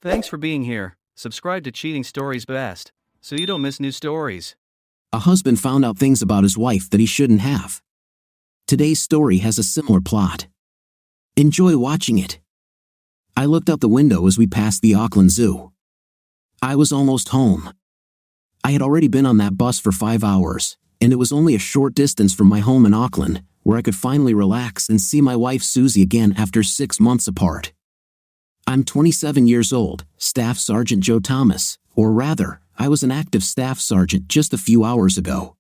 Thanks for being here. Subscribe to Cheating Stories Best, so you don't miss new stories. A husband found out things about his wife that he shouldn't have. Today's story has a similar plot. Enjoy watching it. I looked out the window as we passed the Auckland Zoo. I was almost home. I had already been on that bus for 5 hours, and it was only a short distance from my home in Auckland, where I could finally relax and see my wife Susie again after 6 months apart. I'm 27 years old, Staff Sergeant Joe Thomas, or rather, I was an active Staff Sergeant just a few hours ago.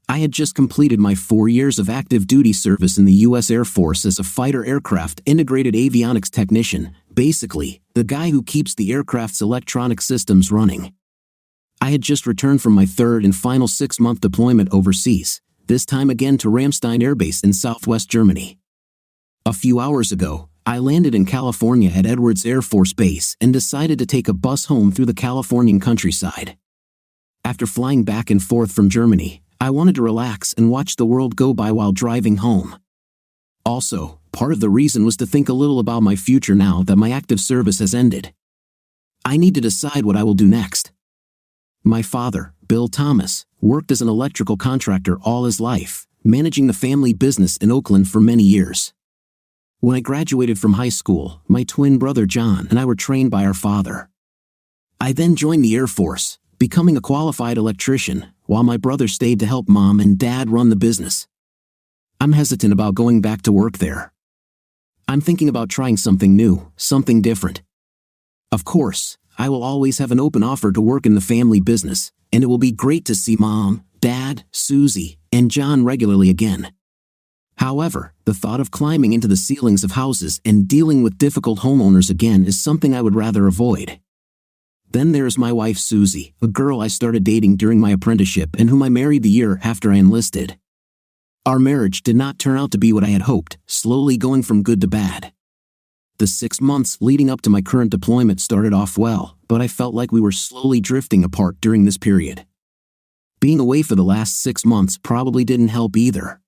I had just completed my 4 years of active duty service in the U.S. Air Force as a fighter aircraft integrated avionics technician, basically, the guy who keeps the aircraft's electronic systems running. I had just returned from my third and final 6-month deployment overseas, this time again to Ramstein Air Base in southwest Germany. A few hours ago, I landed in California at Edwards Air Force Base and decided to take a bus home through the Californian countryside. After flying back and forth from Germany, I wanted to relax and watch the world go by while driving home. Also, part of the reason was to think a little about my future now that my active service has ended. I need to decide what I will do next. My father, Bill Thomas, worked as an electrical contractor all his life, managing the family business in Oakland for many years. When I graduated from high school, my twin brother John and I were trained by our father. I then joined the Air Force, becoming a qualified electrician, while my brother stayed to help Mom and Dad run the business. I'm hesitant about going back to work there. I'm thinking about trying something new, something different. Of course, I will always have an open offer to work in the family business, and it will be great to see Mom, Dad, Susie, and John regularly again. However, the thought of climbing into the ceilings of houses and dealing with difficult homeowners again is something I would rather avoid. Then there's my wife Susie, a girl I started dating during my apprenticeship and whom I married the year after I enlisted. Our marriage did not turn out to be what I had hoped, slowly going from good to bad. The 6 months leading up to my current deployment started off well, but I felt like we were slowly drifting apart during this period. Being away for the last 6 months probably didn't help either.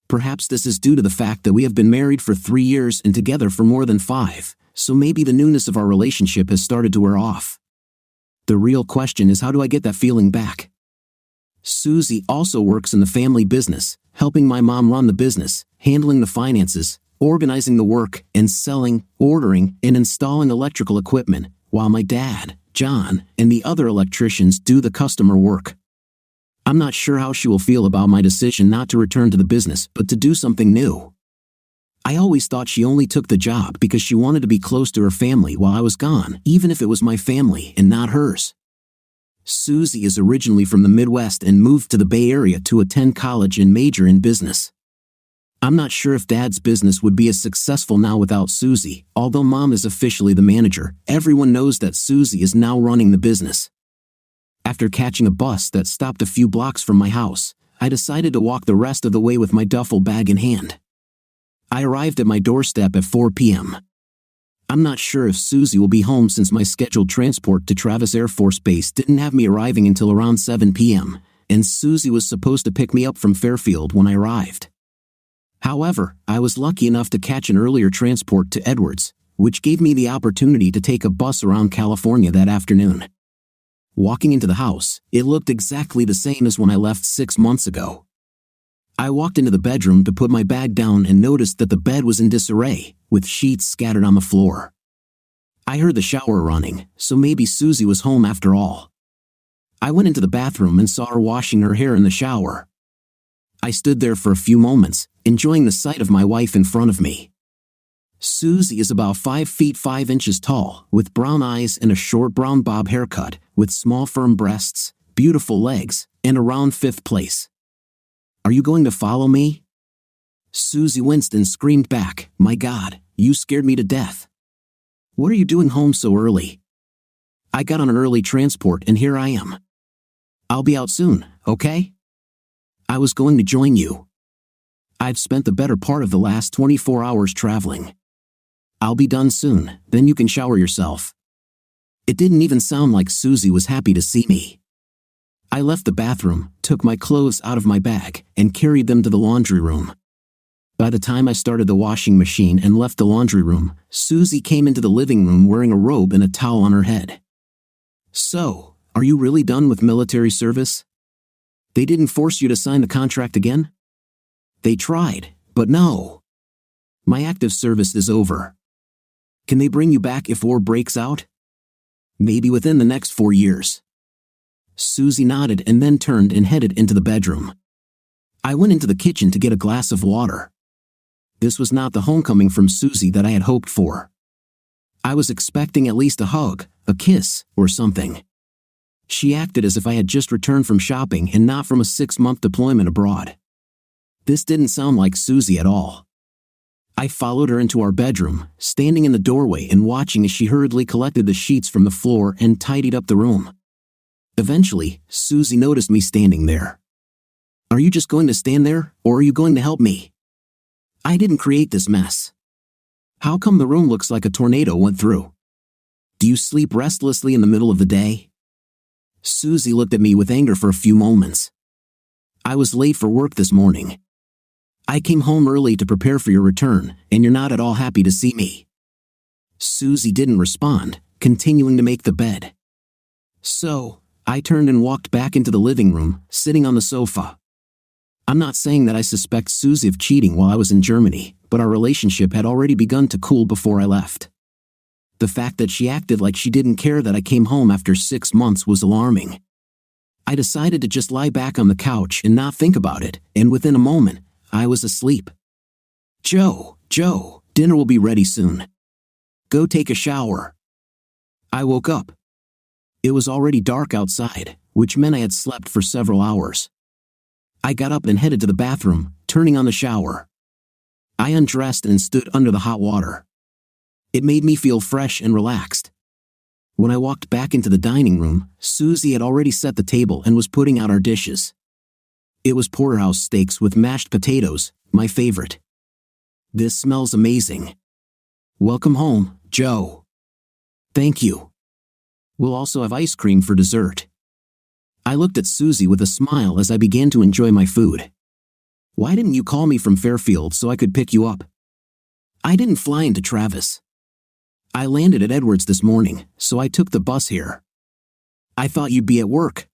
Perhaps this is due to the fact that we have been married for 3 years and together for more than 5, so maybe the newness of our relationship has started to wear off. The real question is, how do I get that feeling back? Susie also works in the family business, helping my mom run the business, handling the finances, organizing the work, and selling, ordering, and installing electrical equipment, while my dad, John, and the other electricians do the customer work. I'm not sure how she will feel about my decision not to return to the business but to do something new. I always thought she only took the job because she wanted to be close to her family while I was gone, even if it was my family and not hers. Susie is originally from the Midwest and moved to the Bay Area to attend college and major in business. I'm not sure if Dad's business would be as successful now without Susie. Although Mom is officially the manager, everyone knows that Susie is now running the business. After catching a bus that stopped a few blocks from my house, I decided to walk the rest of the way with my duffel bag in hand. I arrived at my doorstep at 4 p.m. I'm not sure if Susie will be home since my scheduled transport to Travis Air Force Base didn't have me arriving until around 7 p.m., and Susie was supposed to pick me up from Fairfield when I arrived. However, I was lucky enough to catch an earlier transport to Edwards, which gave me the opportunity to take a bus around California that afternoon. Walking into the house, it looked exactly the same as when I left 6 months ago. I walked into the bedroom to put my bag down and noticed that the bed was in disarray, with sheets scattered on the floor. I heard the shower running, so maybe Susie was home after all. I went into the bathroom and saw her washing her hair in the shower. I stood there for a few moments, enjoying the sight of my wife in front of me. Susie is about 5 feet 5 inches tall, with brown eyes and a short brown bob haircut, with small firm breasts, beautiful legs, and a round fifth place. "Are you going to follow me?" Susie winced and screamed back, "My God, you scared me to death. What are you doing home so early?" "I got on an early transport and here I am. I'll be out soon, okay? I was going to join you. I've spent the better part of the last 24 hours traveling. I'll be done soon, then you can shower yourself." It didn't even sound like Susie was happy to see me. I left the bathroom, took my clothes out of my bag, and carried them to the laundry room. By the time I started the washing machine and left the laundry room, Susie came into the living room wearing a robe and a towel on her head. "So, are you really done with military service? They didn't force you to sign the contract again?" "They tried, but no. My active service is over. Can they bring you back if war breaks out?" "Maybe within the next 4 years." Susie nodded and then turned and headed into the bedroom. I went into the kitchen to get a glass of water. This was not the homecoming from Susie that I had hoped for. I was expecting at least a hug, a kiss, or something. She acted as if I had just returned from shopping and not from a 6-month deployment abroad. This didn't sound like Susie at all. I followed her into our bedroom, standing in the doorway and watching as she hurriedly collected the sheets from the floor and tidied up the room. Eventually, Susie noticed me standing there. "Are you just going to stand there, or are you going to help me? I didn't create this mess. How come the room looks like a tornado went through? Do you sleep restlessly in the middle of the day?" Susie looked at me with anger for a few moments. "I was late for work this morning. I came home early to prepare for your return, and you're not at all happy to see me." Susie didn't respond, continuing to make the bed. So, I turned and walked back into the living room, sitting on the sofa. I'm not saying that I suspect Susie of cheating while I was in Germany, but our relationship had already begun to cool before I left. The fact that she acted like she didn't care that I came home after 6 months was alarming. I decided to just lie back on the couch and not think about it, and within a moment, I was asleep. Joe, dinner will be ready soon. Go take a shower." I woke up. It was already dark outside, which meant I had slept for several hours. I got up and headed to the bathroom, turning on the shower. I undressed and stood under the hot water. It made me feel fresh and relaxed. When I walked back into the dining room, Susie had already set the table and was putting out our dishes. It was porterhouse steaks with mashed potatoes, my favorite. "This smells amazing. Welcome home, Joe." "Thank you. We'll also have ice cream for dessert." I looked at Susie with a smile as I began to enjoy my food. "Why didn't you call me from Fairfield so I could pick you up?" "I didn't fly into Travis. I landed at Edwards this morning, so I took the bus here. I thought you'd be at work.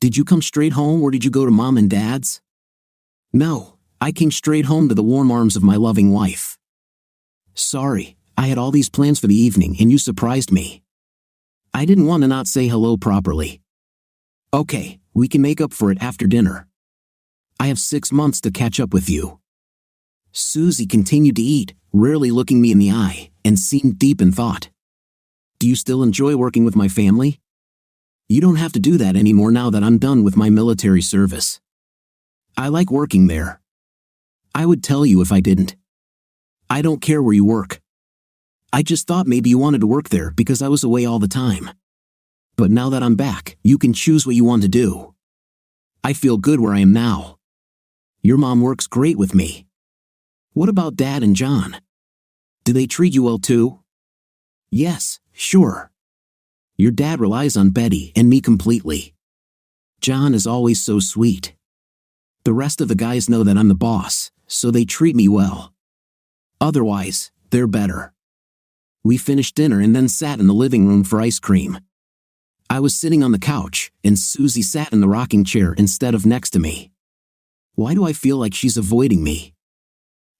Did you come straight home or did you go to Mom and Dad's?" "No, I came straight home to the warm arms of my loving wife." "Sorry, I had all these plans for the evening and you surprised me. I didn't want to not say hello properly." "Okay, we can make up for it after dinner. I have 6 months to catch up with you." Susie continued to eat, rarely looking me in the eye, and seemed deep in thought. "Do you still enjoy working with my family?" "You don't have to do that anymore now that I'm done with my military service. I like working there. I would tell you if I didn't. I don't care where you work. I just thought maybe you wanted to work there because I was away all the time. But now that I'm back, you can choose what you want to do. I feel good where I am now. Your mom works great with me. What about Dad and John? Do they treat you well too?" "Yes, sure. Your dad relies on Betty and me completely. John is always so sweet. The rest of the guys know that I'm the boss, so they treat me well. Otherwise, they're better." We finished dinner and then sat in the living room for ice cream. I was sitting on the couch, and Susie sat in the rocking chair instead of next to me. Why do I feel like she's avoiding me?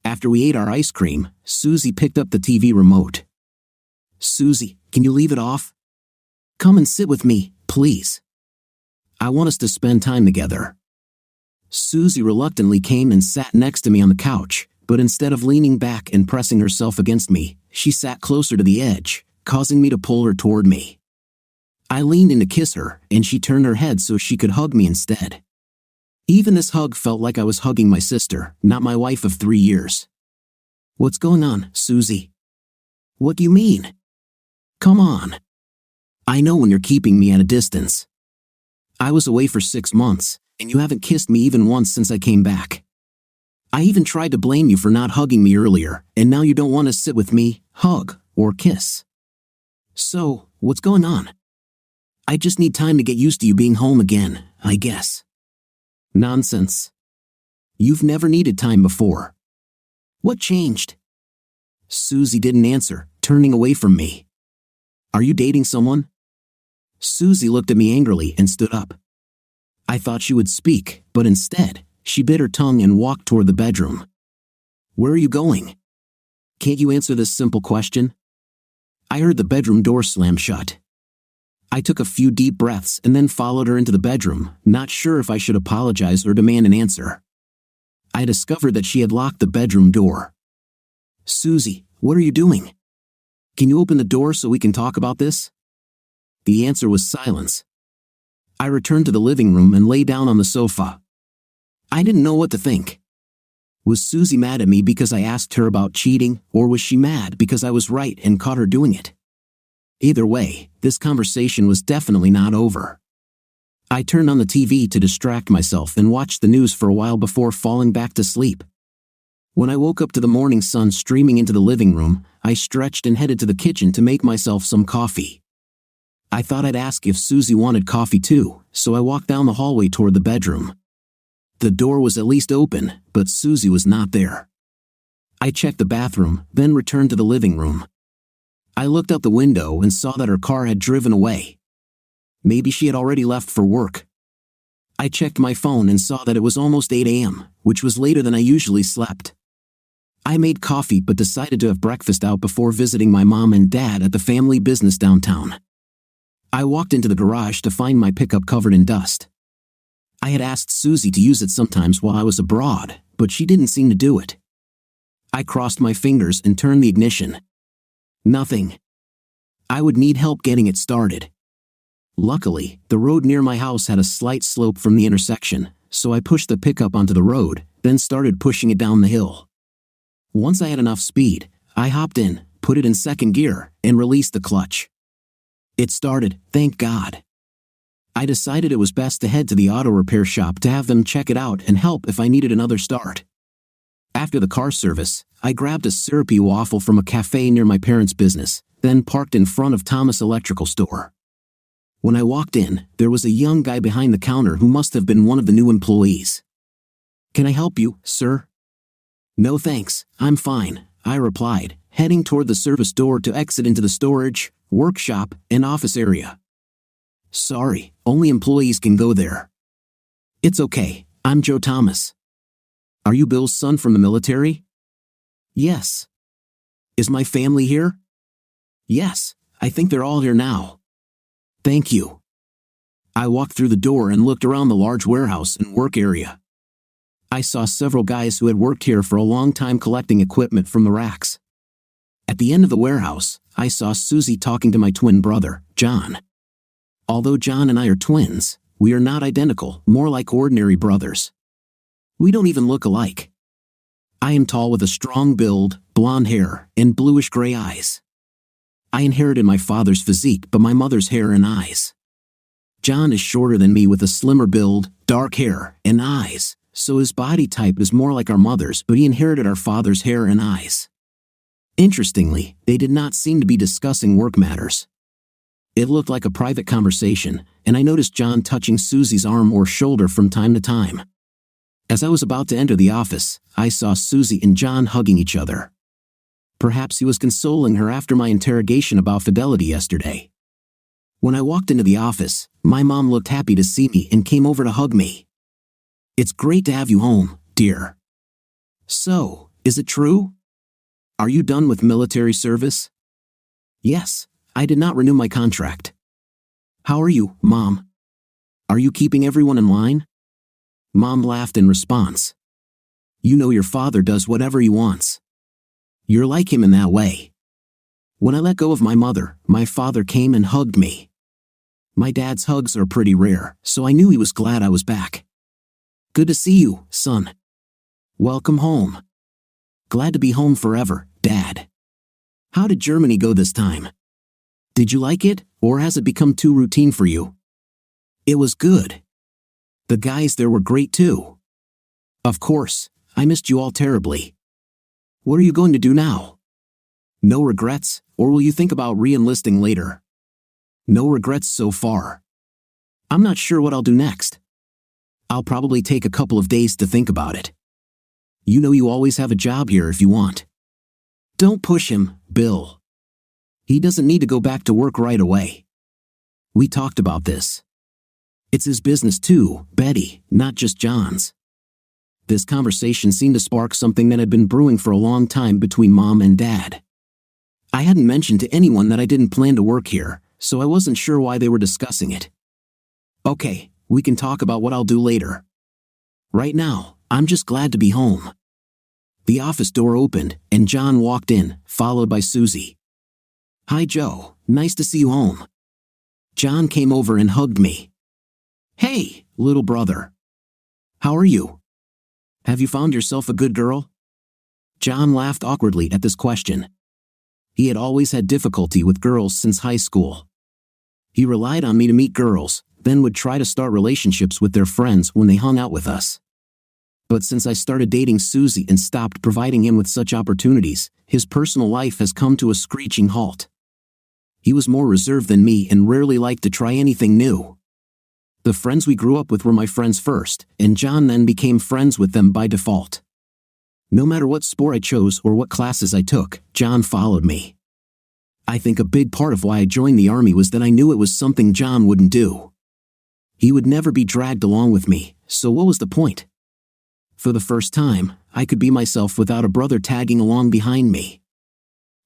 After we ate our ice cream, Susie picked up the TV remote. "Susie, can you leave it off? Come and sit with me, please. I want us to spend time together." Susie reluctantly came and sat next to me on the couch, but instead of leaning back and pressing herself against me, she sat closer to the edge, causing me to pull her toward me. I leaned in to kiss her, and she turned her head so she could hug me instead. Even this hug felt like I was hugging my sister, not my wife of 3 years. "What's going on, Susie?" "What do you mean?" "Come on. I know when you're keeping me at a distance. I was away for 6 months, and you haven't kissed me even once since I came back. I even tried to blame you for not hugging me earlier, and now you don't want to sit with me, hug, or kiss. So, what's going on? I just need time to get used to you being home again, I guess." "Nonsense. You've never needed time before. What changed? Susie didn't answer, turning away from me. Are you dating someone? Susie looked at me angrily and stood up. I thought she would speak, but instead, she bit her tongue and walked toward the bedroom. Where are you going? Can't you answer this simple question? I heard the bedroom door slam shut. I took a few deep breaths and then followed her into the bedroom, not sure if I should apologize or demand an answer. I discovered that she had locked the bedroom door. Susie, what are you doing? Can you open the door so we can talk about this? The answer was silence. I returned to the living room and lay down on the sofa. I didn't know what to think. Was Susie mad at me because I asked her about cheating, or was she mad because I was right and caught her doing it? Either way, this conversation was definitely not over. I turned on the TV to distract myself and watched the news for a while before falling back to sleep. When I woke up to the morning sun streaming into the living room, I stretched and headed to the kitchen to make myself some coffee. I thought I'd ask if Susie wanted coffee too, so I walked down the hallway toward the bedroom. The door was at least open, but Susie was not there. I checked the bathroom, then returned to the living room. I looked out the window and saw that her car had driven away. Maybe she had already left for work. I checked my phone and saw that it was almost 8 a.m., which was later than I usually slept. I made coffee but decided to have breakfast out before visiting my mom and dad at the family business downtown. I walked into the garage to find my pickup covered in dust. I had asked Susie to use it sometimes while I was abroad, but she didn't seem to do it. I crossed my fingers and turned the ignition. Nothing. I would need help getting it started. Luckily, the road near my house had a slight slope from the intersection, so I pushed the pickup onto the road, then started pushing it down the hill. Once I had enough speed, I hopped in, put it in second gear, and released the clutch. It started, thank God. I decided it was best to head to the auto repair shop to have them check it out and help if I needed another start. After the car service, I grabbed a syrupy waffle from a cafe near my parents' business, then parked in front of Thomas' electrical store. When I walked in, there was a young guy behind the counter who must have been one of the new employees. "Can I help you, sir?" "No thanks, I'm fine," I replied, heading toward the service door to exit into the storage, workshop, and office area. "Sorry, only employees can go there." "It's okay, I'm Joe Thomas." "Are you Bill's son from the military?" "Yes." "Is my family here?" "Yes, I think they're all here now." "Thank you." I walked through the door and looked around the large warehouse and work area. I saw several guys who had worked here for a long time collecting equipment from the racks. At the end of the warehouse, I saw Susie talking to my twin brother, John. Although John and I are twins, we are not identical, more like ordinary brothers. We don't even look alike. I am tall with a strong build, blonde hair, and bluish-gray eyes. I inherited my father's physique but my mother's hair and eyes. John is shorter than me with a slimmer build, dark hair, and eyes, so his body type is more like our mother's, but he inherited our father's hair and eyes. Interestingly, they did not seem to be discussing work matters. It looked like a private conversation, and I noticed John touching Susie's arm or shoulder from time to time. As I was about to enter the office, I saw Susie and John hugging each other. Perhaps he was consoling her after my interrogation about fidelity yesterday. When I walked into the office, my mom looked happy to see me and came over to hug me. "It's great to have you home, dear." "So, is it true? Are you done with military service?" "Yes, I did not renew my contract." "How are you, Mom? Are you keeping everyone in line?" Mom laughed in response. "You know your father does whatever he wants. You're like him in that way." When I let go of my mother, my father came and hugged me. My dad's hugs are pretty rare, so I knew he was glad I was back. "Good to see you, son." "Welcome home." "Glad to be home forever, Dad." "How did Germany go this time? Did you like it, or has it become too routine for you?" "It was good. The guys there were great too." "Of course, I missed you all terribly." "What are you going to do now?" "No regrets, or will you think about re-enlisting later?" "No regrets so far. I'm not sure what I'll do next. I'll probably take a couple of days to think about it." You know you always have a job here if you want. Don't push him, Bill. He doesn't need to go back to work right away. We talked about this. It's his business too, Betty, not just John's. This conversation seemed to spark something that had been brewing for a long time between Mom and Dad. I hadn't mentioned to anyone that I didn't plan to work here, so I wasn't sure why they were discussing it. Okay, we can talk about what I'll do later. Right now, I'm just glad to be home. The office door opened, and John walked in, followed by Susie. Hi Joe, nice to see you home. John came over and hugged me. Hey, little brother. How are you? Have you found yourself a good girl? John laughed awkwardly at this question. He had always had difficulty with girls since high school. He relied on me to meet girls, then would try to start relationships with their friends when they hung out with us. But since I started dating Susie and stopped providing him with such opportunities, his personal life has come to a screeching halt. He was more reserved than me and rarely liked to try anything new. The friends we grew up with were my friends first, and John then became friends with them by default. No matter what sport I chose or what classes I took, John followed me. I think a big part of why I joined the army was that I knew it was something John wouldn't do. He would never be dragged along with me, so what was the point? For the first time, I could be myself without a brother tagging along behind me.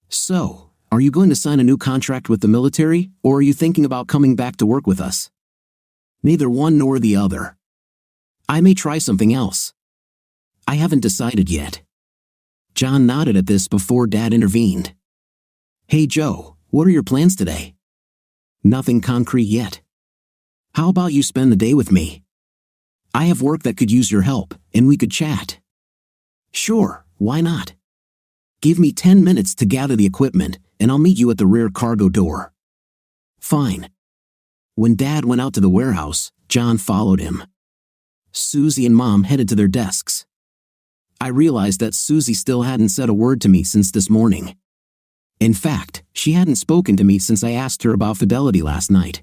So, are you going to sign a new contract with the military, or are you thinking about coming back to work with us? Neither one nor the other. I may try something else. I haven't decided yet. John nodded at this before Dad intervened. Hey Joe, what are your plans today? Nothing concrete yet. How about you spend the day with me? I have work that could use your help, and we could chat. Sure, why not? Give me 10 minutes to gather the equipment, and I'll meet you at the rear cargo door. Fine. When Dad went out to the warehouse, John followed him. Susie and Mom headed to their desks. I realized that Susie still hadn't said a word to me since this morning. In fact, she hadn't spoken to me since I asked her about fidelity last night.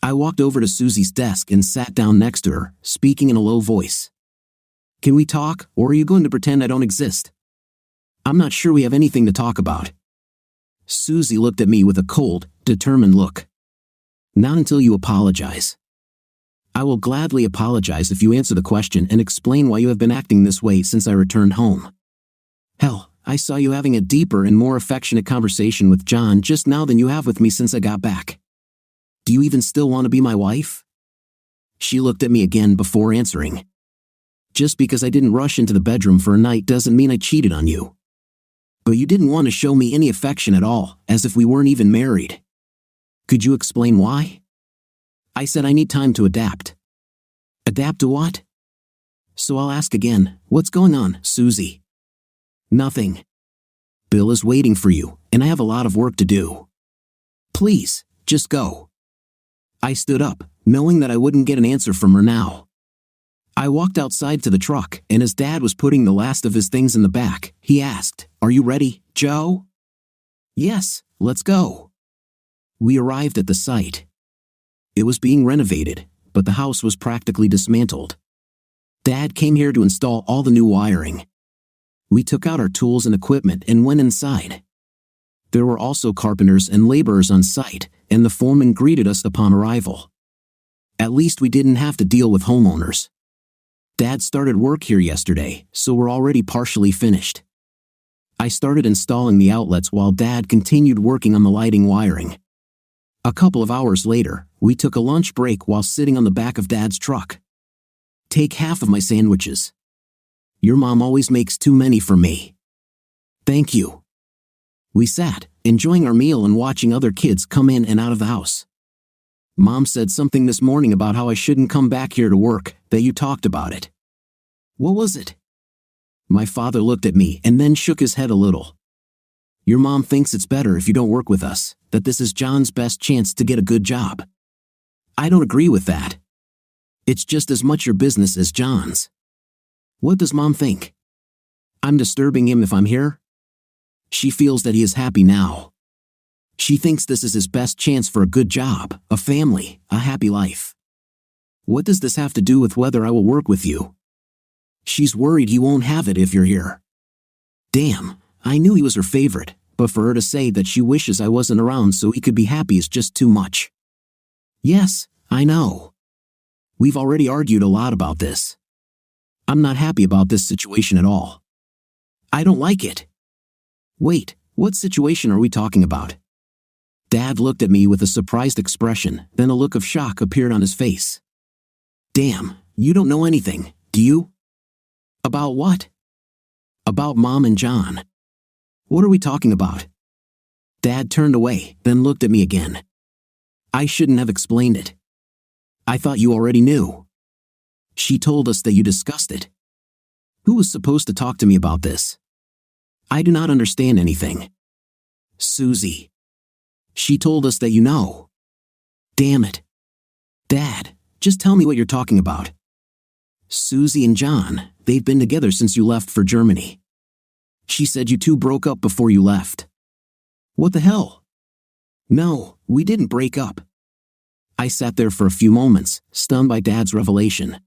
I walked over to Susie's desk and sat down next to her, speaking in a low voice. Can we talk, or are you going to pretend I don't exist? I'm not sure we have anything to talk about. Susie looked at me with a cold, determined look. Not until you apologize. I will gladly apologize if you answer the question and explain why you have been acting this way since I returned home. Hell, I saw you having a deeper and more affectionate conversation with John just now than you have with me since I got back. Do you even still want to be my wife? She looked at me again before answering. Just because I didn't rush into the bedroom for a night doesn't mean I cheated on you. But you didn't want to show me any affection at all, as if we weren't even married. Could you explain why? I said I need time to adapt. Adapt to what? So I'll ask again, what's going on, Susie? Nothing. Bill is waiting for you, and I have a lot of work to do. Please, just go. I stood up, knowing that I wouldn't get an answer from her now. I walked outside to the truck, and as Dad was putting the last of his things in the back, he asked, Are you ready, Joe? Yes, let's go. We arrived at the site. It was being renovated, but the house was practically dismantled. Dad came here to install all the new wiring. We took out our tools and equipment and went inside. There were also carpenters and laborers on site, and the foreman greeted us upon arrival. At least we didn't have to deal with homeowners. Dad started work here yesterday, so we're already partially finished. I started installing the outlets while Dad continued working on the lighting wiring. A couple of hours later, we took a lunch break while sitting on the back of Dad's truck. Take half of my sandwiches. Your mom always makes too many for me. Thank you. We sat, enjoying our meal and watching other kids come in and out of the house. Mom said something this morning about how I shouldn't come back here to work, that you talked about it. What was it? My father looked at me and then shook his head a little. Your mom thinks it's better if you don't work with us, that this is John's best chance to get a good job. I don't agree with that. It's just as much your business as John's. What does Mom think? I'm disturbing him if I'm here? She feels that he is happy now. She thinks this is his best chance for a good job, a family, a happy life. What does this have to do with whether I will work with you? She's worried he won't have it if you're here. Damn, I knew he was her favorite, but for her to say that she wishes I wasn't around so he could be happy is just too much. Yes, I know. We've already argued a lot about this. I'm not happy about this situation at all. I don't like it. Wait, what situation are we talking about? Dad looked at me with a surprised expression, then a look of shock appeared on his face. Damn, you don't know anything, do you? About what? About Mom and John. What are we talking about? Dad turned away, then looked at me again. I shouldn't have explained it. I thought you already knew. She told us that you discussed it. Who was supposed to talk to me about this? I do not understand anything. Susie. She told us that you know. Damn it. Dad, just tell me what you're talking about. Susie and John, they've been together since you left for Germany. She said you two broke up before you left. What the hell? No, we didn't break up. I sat there for a few moments, stunned by Dad's revelation.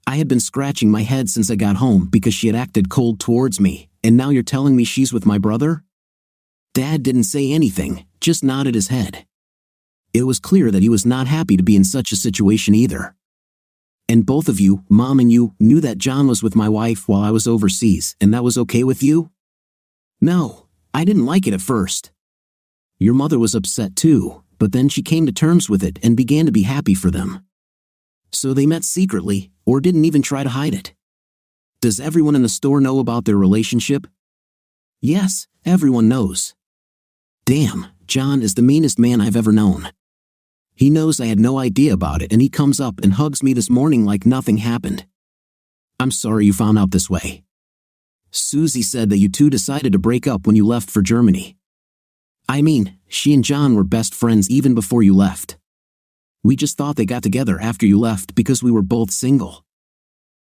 I had been scratching my head since I got home because she had acted cold towards me, and now you're telling me she's with my brother? Dad didn't say anything, just nodded his head. It was clear that he was not happy to be in such a situation either. And both of you, Mom and you, knew that John was with my wife while I was overseas, and that was okay with you? No, I didn't like it at first. Your mother was upset too, but then she came to terms with it and began to be happy for them. So they met secretly, or didn't even try to hide it. Does everyone in the store know about their relationship? Yes, everyone knows. Damn, John is the meanest man I've ever known. He knows I had no idea about it and he comes up and hugs me this morning like nothing happened. I'm sorry you found out this way. Susie said that you two decided to break up when you left for Germany. I mean, she and John were best friends even before you left. We just thought they got together after you left because we were both single.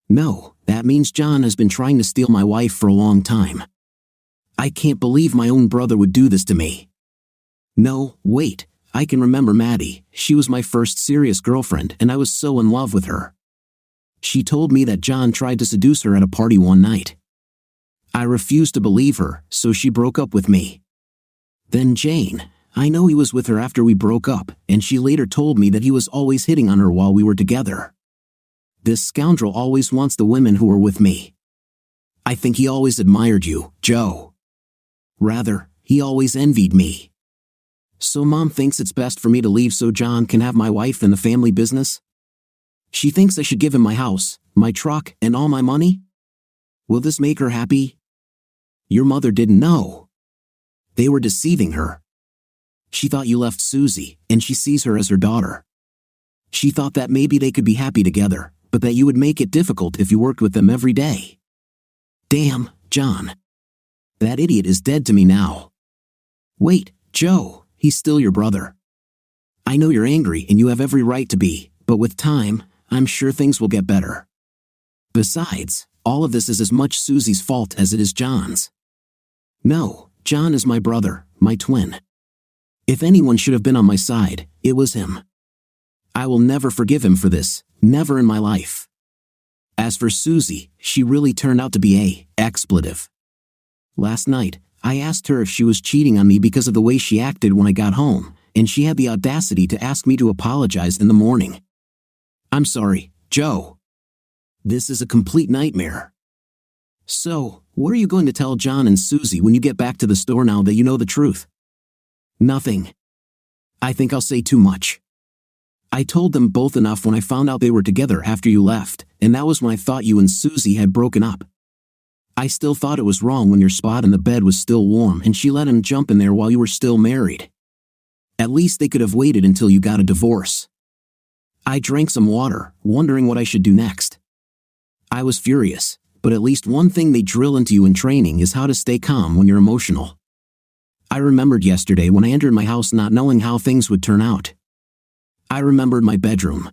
No, that means John has been trying to steal my wife for a long time. I can't believe my own brother would do this to me. No, wait, I can remember Maddie. She was my first serious girlfriend and I was so in love with her. She told me that John tried to seduce her at a party one night. I refused to believe her, so she broke up with me. Then Jane, I know he was with her after we broke up, and she later told me that he was always hitting on her while we were together. This scoundrel always wants the women who are with me. I think he always admired you, Joe. Rather, he always envied me. So Mom thinks it's best for me to leave so John can have my wife and the family business? She thinks I should give him my house, my truck, and all my money? Will this make her happy? Your mother didn't know. They were deceiving her. She thought you left Susie, and she sees her as her daughter. She thought that maybe they could be happy together, but that you would make it difficult if you worked with them every day. Damn, John. That idiot is dead to me now. Wait, Joe, he's still your brother. I know you're angry and you have every right to be, but with time, I'm sure things will get better. Besides, all of this is as much Susie's fault as it is John's. No, John is my brother, my twin. If anyone should have been on my side, it was him. I will never forgive him for this, never in my life. As for Susie, she really turned out to be a expletive. Last night, I asked her if she was cheating on me because of the way she acted when I got home, and she had the audacity to ask me to apologize in the morning. I'm sorry, Joe. This is a complete nightmare. So, what are you going to tell John and Susie when you get back to the store now that you know the truth? Nothing. I think I'll say too much. I told them both enough when I found out they were together after you left, and that was when I thought you and Susie had broken up. I still thought it was wrong when your spot in the bed was still warm and she let him jump in there while you were still married. At least they could have waited until you got a divorce. I drank some water, wondering what I should do next. I was furious, but at least one thing they drill into you in training is how to stay calm when you're emotional. I remembered yesterday when I entered my house not knowing how things would turn out. I remembered my bedroom.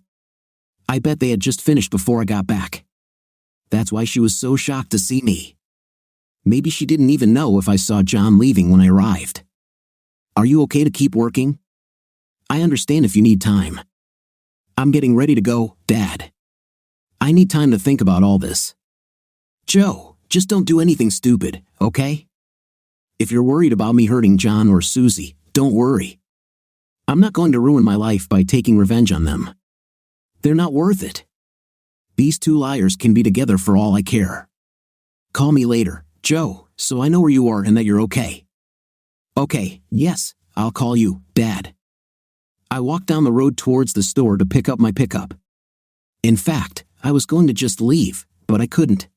I bet they had just finished before I got back. That's why she was so shocked to see me. Maybe she didn't even know if I saw John leaving when I arrived. Are you okay to keep working? I understand if you need time. I'm getting ready to go, Dad. I need time to think about all this. Joe, just don't do anything stupid, okay? If you're worried about me hurting John or Susie, don't worry. I'm not going to ruin my life by taking revenge on them. They're not worth it. These two liars can be together for all I care. Call me later, Joe, so I know where you are and that you're okay. Okay, yes, I'll call you, Dad. I walked down the road towards the store to pick up my pickup. In fact, I was going to just leave, but I couldn't.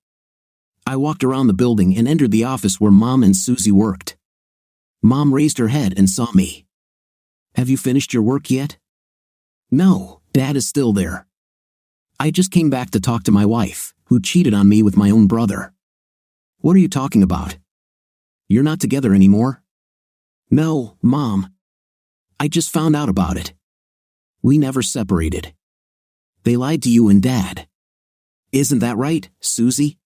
I walked around the building and entered the office where Mom and Susie worked. Mom raised her head and saw me. Have you finished your work yet? No, Dad is still there. I just came back to talk to my wife, who cheated on me with my own brother. What are you talking about? You're not together anymore? No, Mom. I just found out about it. We never separated. They lied to you and Dad. Isn't that right, Susie?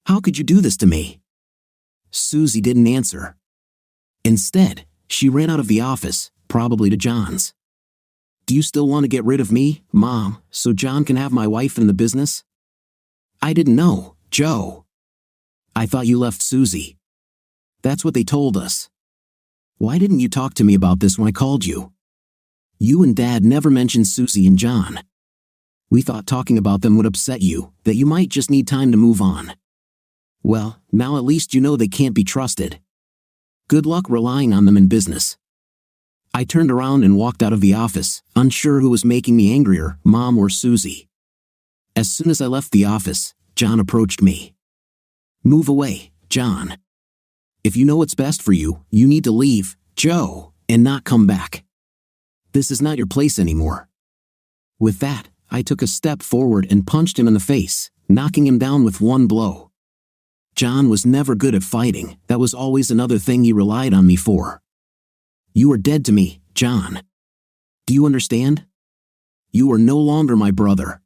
How could you do this to me? Susie didn't answer. Instead, she ran out of the office, probably to John's. Do you still want to get rid of me, Mom, so John can have my wife in the business? I didn't know, Joe. I thought you left Susie. That's what they told us. Why didn't you talk to me about this when I called you? You and Dad never mentioned Susie and John. We thought talking about them would upset you, that you might just need time to move on. Well, now at least you know they can't be trusted. Good luck relying on them in business. I turned around and walked out of the office, unsure who was making me angrier, Mom or Susie. As soon as I left the office, John approached me. Move away, John. If you know what's best for you, you need to leave, Joe, and not come back. This is not your place anymore. With that, I took a step forward and punched him in the face, knocking him down with one blow. John was never good at fighting, that was always another thing he relied on me for. You are dead to me, John. Do you understand? You are no longer my brother.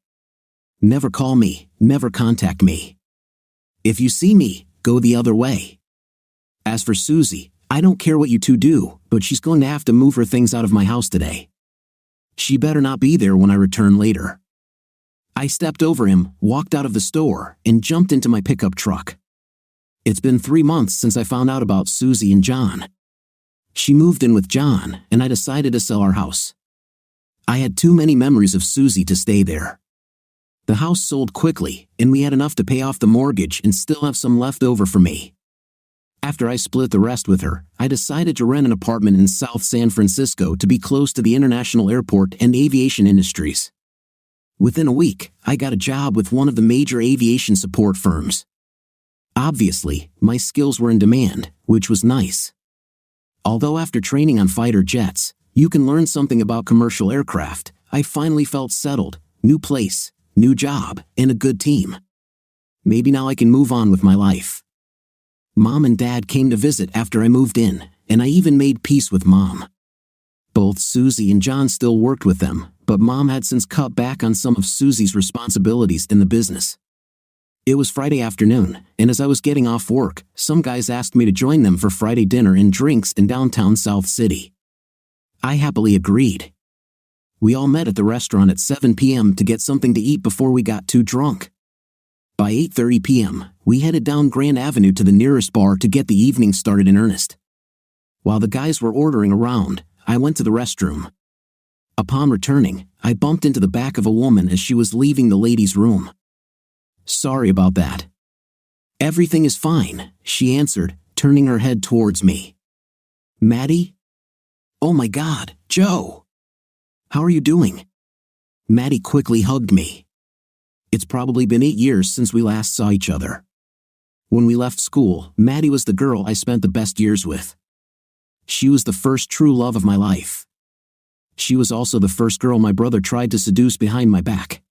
Never call me, never contact me. If you see me, go the other way. As for Susie, I don't care what you two do, but she's going to have to move her things out of my house today. She better not be there when I return later. I stepped over him, walked out of the store, and jumped into my pickup truck. It's been 3 months since I found out about Susie and John. She moved in with John, and I decided to sell our house. I had too many memories of Susie to stay there. The house sold quickly, and we had enough to pay off the mortgage and still have some left over for me. After I split the rest with her, I decided to rent an apartment in South San Francisco to be close to the international airport and aviation industries. Within a week, I got a job with one of the major aviation support firms. Obviously, my skills were in demand, which was nice. Although after training on fighter jets, you can learn something about commercial aircraft, I finally felt settled, new place, new job, and a good team. Maybe now I can move on with my life. Mom and Dad came to visit after I moved in, and I even made peace with Mom. Both Susie and John still worked with them, but Mom had since cut back on some of Susie's responsibilities in the business. It was Friday afternoon, and as I was getting off work, some guys asked me to join them for Friday dinner and drinks in downtown South City. I happily agreed. We all met at the restaurant at 7 p.m. to get something to eat before we got too drunk. By 8:30 p.m., we headed down Grand Avenue to the nearest bar to get the evening started in earnest. While the guys were ordering around, I went to the restroom. Upon returning, I bumped into the back of a woman as she was leaving the ladies' room. Sorry about that. Everything is fine, she answered, turning her head towards me. Maddie? Oh my God, Joe! How are you doing? Maddie quickly hugged me. It's probably been 8 years since we last saw each other. When we left school, Maddie was the girl I spent the best years with. She was the first true love of my life. She was also the first girl my brother tried to seduce behind my back.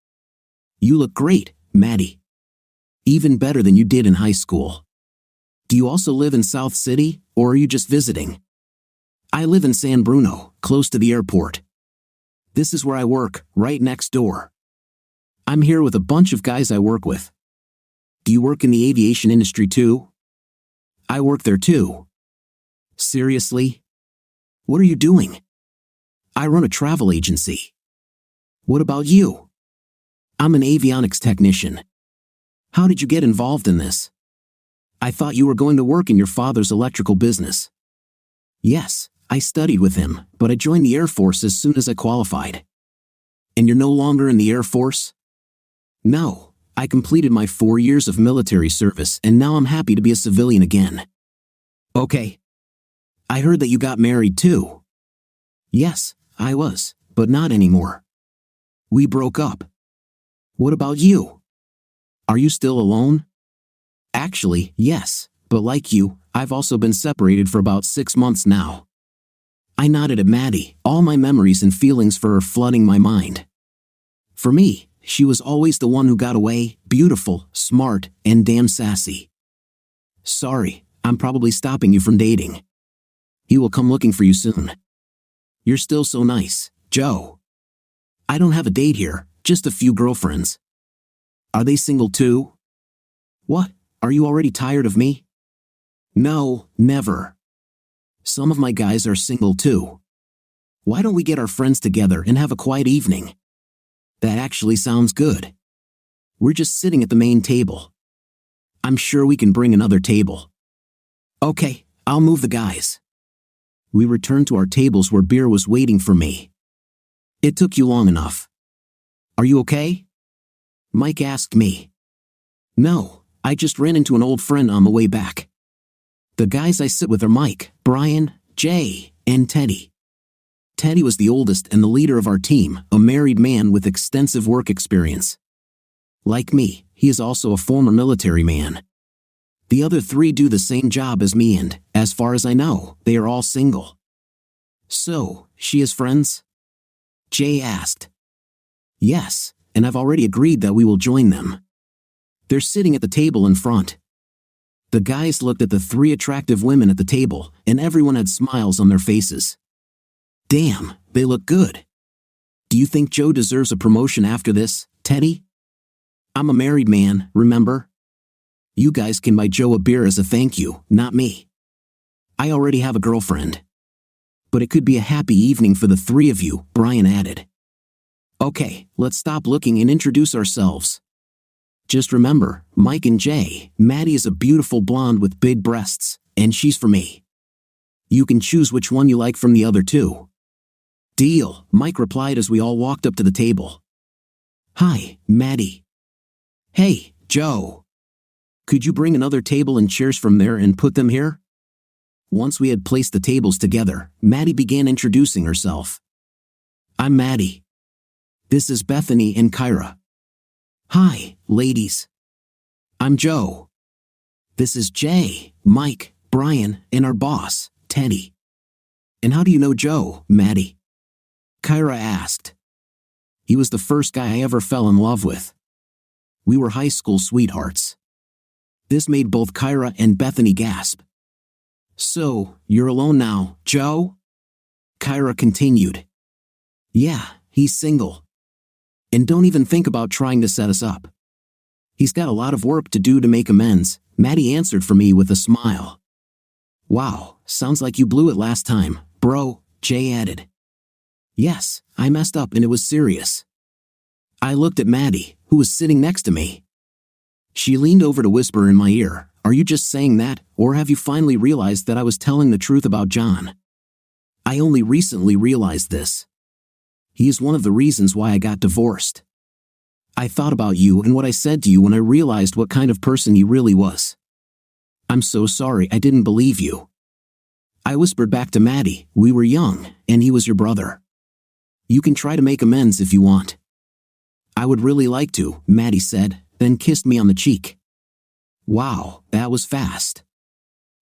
You look great, Maddie. Even better than you did in high school. Do you also live in South City, or are you just visiting? I live in San Bruno, close to the airport. This is where I work, right next door. I'm here with a bunch of guys I work with. Do you work in the aviation industry too? I work there too. Seriously? What are you doing? I run a travel agency. What about you? I'm an avionics technician. How did you get involved in this? I thought you were going to work in your father's electrical business. Yes, I studied with him, but I joined the Air Force as soon as I qualified. And you're no longer in the Air Force? No, I completed my 4 years of military service and now I'm happy to be a civilian again. Okay. I heard that you got married too. Yes, I was, but not anymore. We broke up. What about you? Are you still alone? Actually, yes, but like you, I've also been separated for about 6 months now. I nodded at Maddie, all my memories and feelings for her flooding my mind. For me, she was always the one who got away, beautiful, smart, and damn sassy. Sorry, I'm probably stopping you from dating. He will come looking for you soon. You're still so nice, Joe. I don't have a date here, just a few girlfriends. Are they single too? What, are you already tired of me? No, never. Some of my guys are single too. Why don't we get our friends together and have a quiet evening? That actually sounds good. We're just sitting at the main table. I'm sure we can bring another table. Okay, I'll move the guys. We returned to our tables where beer was waiting for me. It took you long enough. Are you okay? Mike asked me. No, I just ran into an old friend on the way back. The guys I sit with are Mike, Brian, Jay, and Teddy. Teddy was the oldest and the leader of our team, a married man with extensive work experience. Like me, he is also a former military man. The other 3 do the same job as me and, as far as I know, they are all single. So, she has friends? Jay asked. Yes, and I've already agreed that we will join them. They're sitting at the table in front. The guys looked at the 3 attractive women at the table, and everyone had smiles on their faces. Damn, they look good. Do you think Joe deserves a promotion after this, Teddy? I'm a married man, remember? You guys can buy Joe a beer as a thank you, not me. I already have a girlfriend. But it could be a happy evening for the 3 of you, Brian added. Okay, let's stop looking and introduce ourselves. Just remember, Mike and Jay, Maddie is a beautiful blonde with big breasts, and she's for me. You can choose which one you like from the other 2. Deal, Mike replied as we all walked up to the table. Hi, Maddie. Hey, Joe. Could you bring another table and chairs from there and put them here? Once we had placed the tables together, Maddie began introducing herself. I'm Maddie. This is Bethany and Kyra. Hi, ladies. I'm Joe. This is Jay, Mike, Brian, and our boss, Teddy. And how do you know Joe, Maddie? Kyra asked. He was the first guy I ever fell in love with. We were high school sweethearts. This made both Kyra and Bethany gasp. So, you're alone now, Joe? Kyra continued. Yeah, he's single. And don't even think about trying to set us up. He's got a lot of work to do to make amends, Maddie answered for me with a smile. Wow, sounds like you blew it last time, bro, Jay added. Yes, I messed up and it was serious. I looked at Maddie, who was sitting next to me. She leaned over to whisper in my ear, are you just saying that, or have you finally realized that I was telling the truth about John? I only recently realized this. He is one of the reasons why I got divorced. I thought about you and what I said to you when I realized what kind of person he really was. I'm so sorry I didn't believe you. I whispered back to Maddie, we were young, and he was your brother. You can try to make amends if you want. I would really like to, Maddie said, then kissed me on the cheek. Wow, that was fast.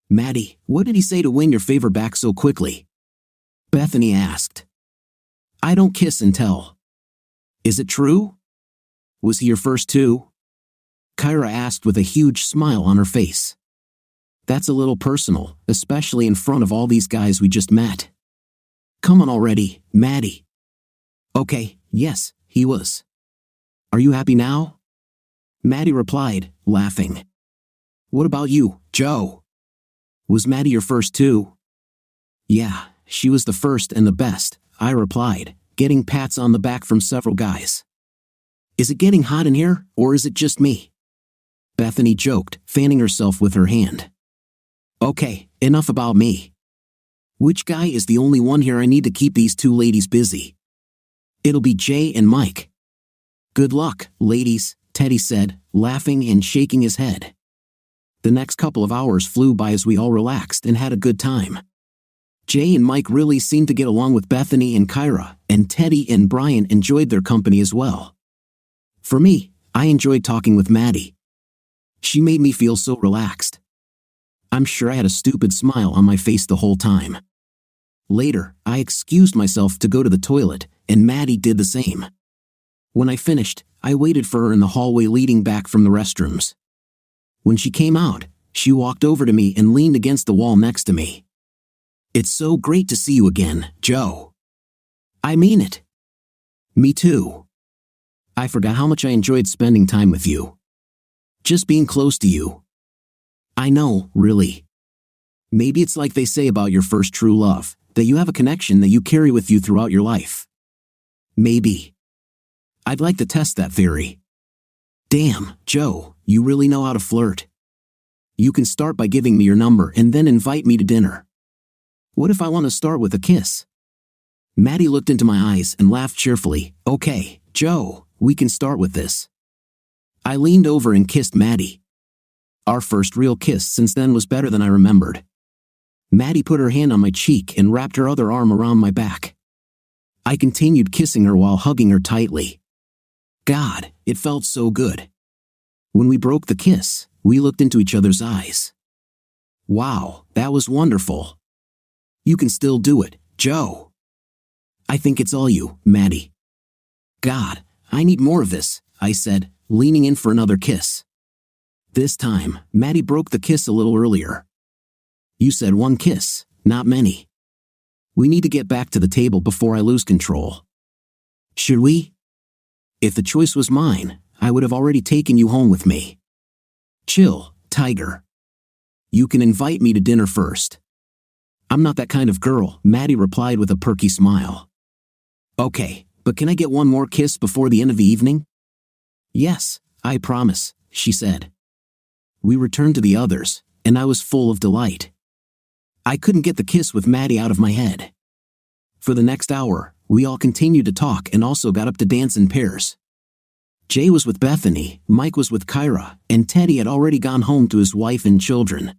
Maddie, what did he say to win your favor back so quickly? Bethany asked. I don't kiss and tell. Is it true? Was he your first too? Kyra asked with a huge smile on her face. That's a little personal, especially in front of all these guys we just met. Come on already, Maddie. Okay, yes, he was. Are you happy now? Maddie replied, laughing. What about you, Joe? Was Maddie your first too? Yeah, she was the first and the best, I replied, getting pats on the back from several guys. Is it getting hot in here, or is it just me? Bethany joked, fanning herself with her hand. Okay, enough about me. Which guy is the only one here I need to keep these two ladies busy? It'll be Jay and Mike. Good luck, ladies, Teddy said, laughing and shaking his head. The next couple of hours flew by as we all relaxed and had a good time. Jay and Mike really seemed to get along with Bethany and Kyra, and Teddy and Brian enjoyed their company as well. For me, I enjoyed talking with Maddie. She made me feel so relaxed. I'm sure I had a stupid smile on my face the whole time. Later, I excused myself to go to the toilet, and Maddie did the same. When I finished, I waited for her in the hallway leading back from the restrooms. When she came out, she walked over to me and leaned against the wall next to me. It's so great to see you again, Joe. I mean it. Me too. I forgot how much I enjoyed spending time with you. Just being close to you. I know, really. Maybe it's like they say about your first true love, that you have a connection that you carry with you throughout your life. Maybe. I'd like to test that theory. Damn, Joe, you really know how to flirt. You can start by giving me your number and then invite me to dinner. What if I want to start with a kiss? Maddie looked into my eyes and laughed cheerfully. Okay, Joe, we can start with this. I leaned over and kissed Maddie. Our first real kiss since then was better than I remembered. Maddie put her hand on my cheek and wrapped her other arm around my back. I continued kissing her while hugging her tightly. God, it felt so good. When we broke the kiss, we looked into each other's eyes. Wow, that was wonderful. You can still do it, Joe. I think it's all you, Maddie. God, I need more of this, I said, leaning in for another kiss. This time, Maddie broke the kiss a little earlier. You said one kiss, not many. We need to get back to the table before I lose control. Should we? If the choice was mine, I would have already taken you home with me. Chill, Tiger. You can invite me to dinner first. I'm not that kind of girl, Maddie replied with a perky smile. Okay, but can I get one more kiss before the end of the evening? Yes, I promise, she said. We returned to the others, and I was full of delight. I couldn't get the kiss with Maddie out of my head. For the next hour, we all continued to talk and also got up to dance in pairs. Jay was with Bethany, Mike was with Kyra, and Teddy had already gone home to his wife and children.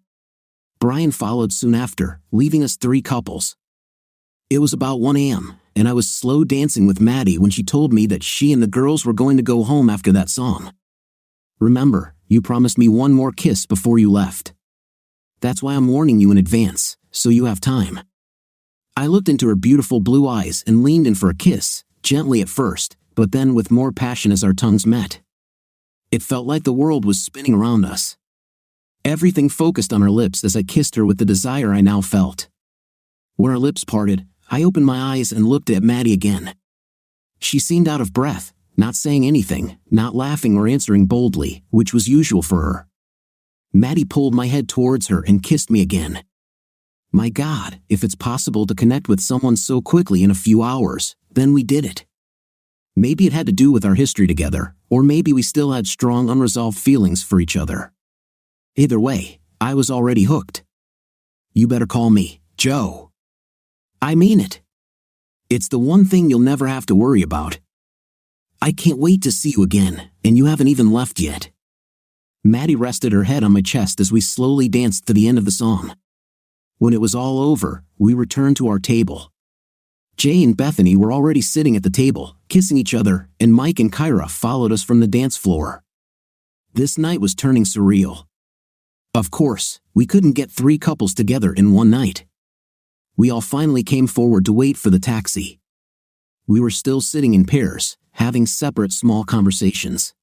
Brian followed soon after, leaving us 3 couples. It was about 1 a.m., and I was slow dancing with Maddie when she told me that she and the girls were going to go home after that song. Remember, you promised me one more kiss before you left. That's why I'm warning you in advance, so you have time. I looked into her beautiful blue eyes and leaned in for a kiss, gently at first, but then with more passion as our tongues met. It felt like the world was spinning around us. Everything focused on her lips as I kissed her with the desire I now felt. When our lips parted, I opened my eyes and looked at Maddie again. She seemed out of breath, not saying anything, not laughing or answering boldly, which was usual for her. Maddie pulled my head towards her and kissed me again. My God, if it's possible to connect with someone so quickly in a few hours, then we did it. Maybe it had to do with our history together, or maybe we still had strong unresolved feelings for each other. Either way, I was already hooked. You better call me Joe. I mean it. It's the one thing you'll never have to worry about. I can't wait to see you again, and you haven't even left yet. Maddie rested her head on my chest as we slowly danced to the end of the song. When it was all over, we returned to our table. Jay and Bethany were already sitting at the table, kissing each other, and Mike and Kyra followed us from the dance floor. This night was turning surreal. Of course, we couldn't get 3 couples together in one night. We all finally came forward to wait for the taxi. We were still sitting in pairs, having separate small conversations.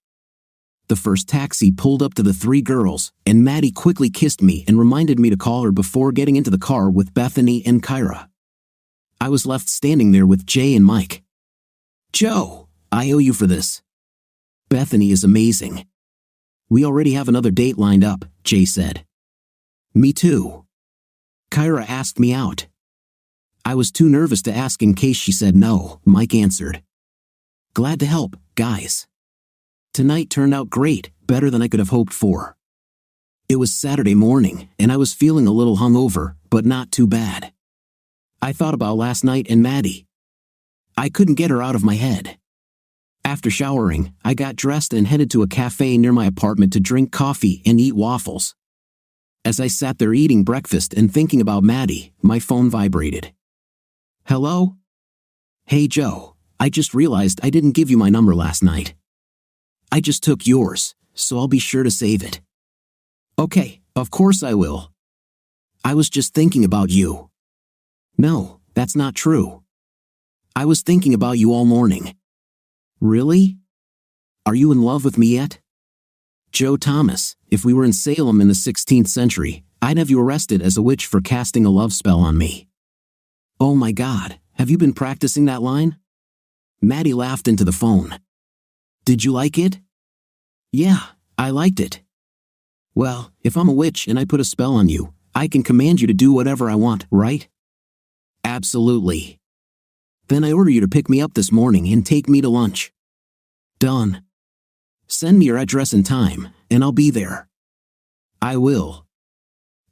The first taxi pulled up to the 3 girls, and Maddie quickly kissed me and reminded me to call her before getting into the car with Bethany and Kyra. I was left standing there with Jay and Mike. Joe, I owe you for this. Bethany is amazing. We already have another date lined up, Jay said. Me too. Kyra asked me out. I was too nervous to ask in case she said no, Mike answered. Glad to help, guys. Tonight turned out great, better than I could have hoped for. It was Saturday morning, and I was feeling a little hungover, but not too bad. I thought about last night and Maddie. I couldn't get her out of my head. After showering, I got dressed and headed to a cafe near my apartment to drink coffee and eat waffles. As I sat there eating breakfast and thinking about Maddie, my phone vibrated. Hello? Hey Joe, I just realized I didn't give you my number last night. I just took yours, so I'll be sure to save it. Okay, of course I will. I was just thinking about you. No, that's not true. I was thinking about you all morning. Really? Are you in love with me yet? Joe Thomas, if we were in Salem in the 16th century, I'd have you arrested as a witch for casting a love spell on me. Oh my God, have you been practicing that line? Maddie laughed into the phone. Did you like it? Yeah, I liked it. Well, if I'm a witch and I put a spell on you, I can command you to do whatever I want, right? Absolutely. Then I order you to pick me up this morning and take me to lunch. Done. Send me your address and time, and I'll be there. I will.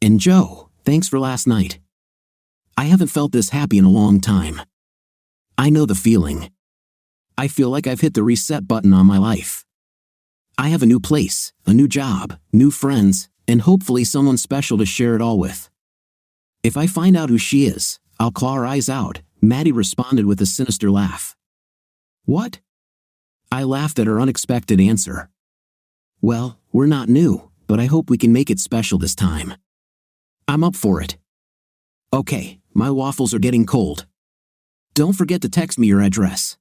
And Joe, thanks for last night. I haven't felt this happy in a long time. I know the feeling. I feel like I've hit the reset button on my life. I have a new place, a new job, new friends, and hopefully someone special to share it all with. If I find out who she is, I'll claw her eyes out, Maddie responded with a sinister laugh. What? I laughed at her unexpected answer. Well, we're not new, but I hope we can make it special this time. I'm up for it. Okay, my waffles are getting cold. Don't forget to text me your address.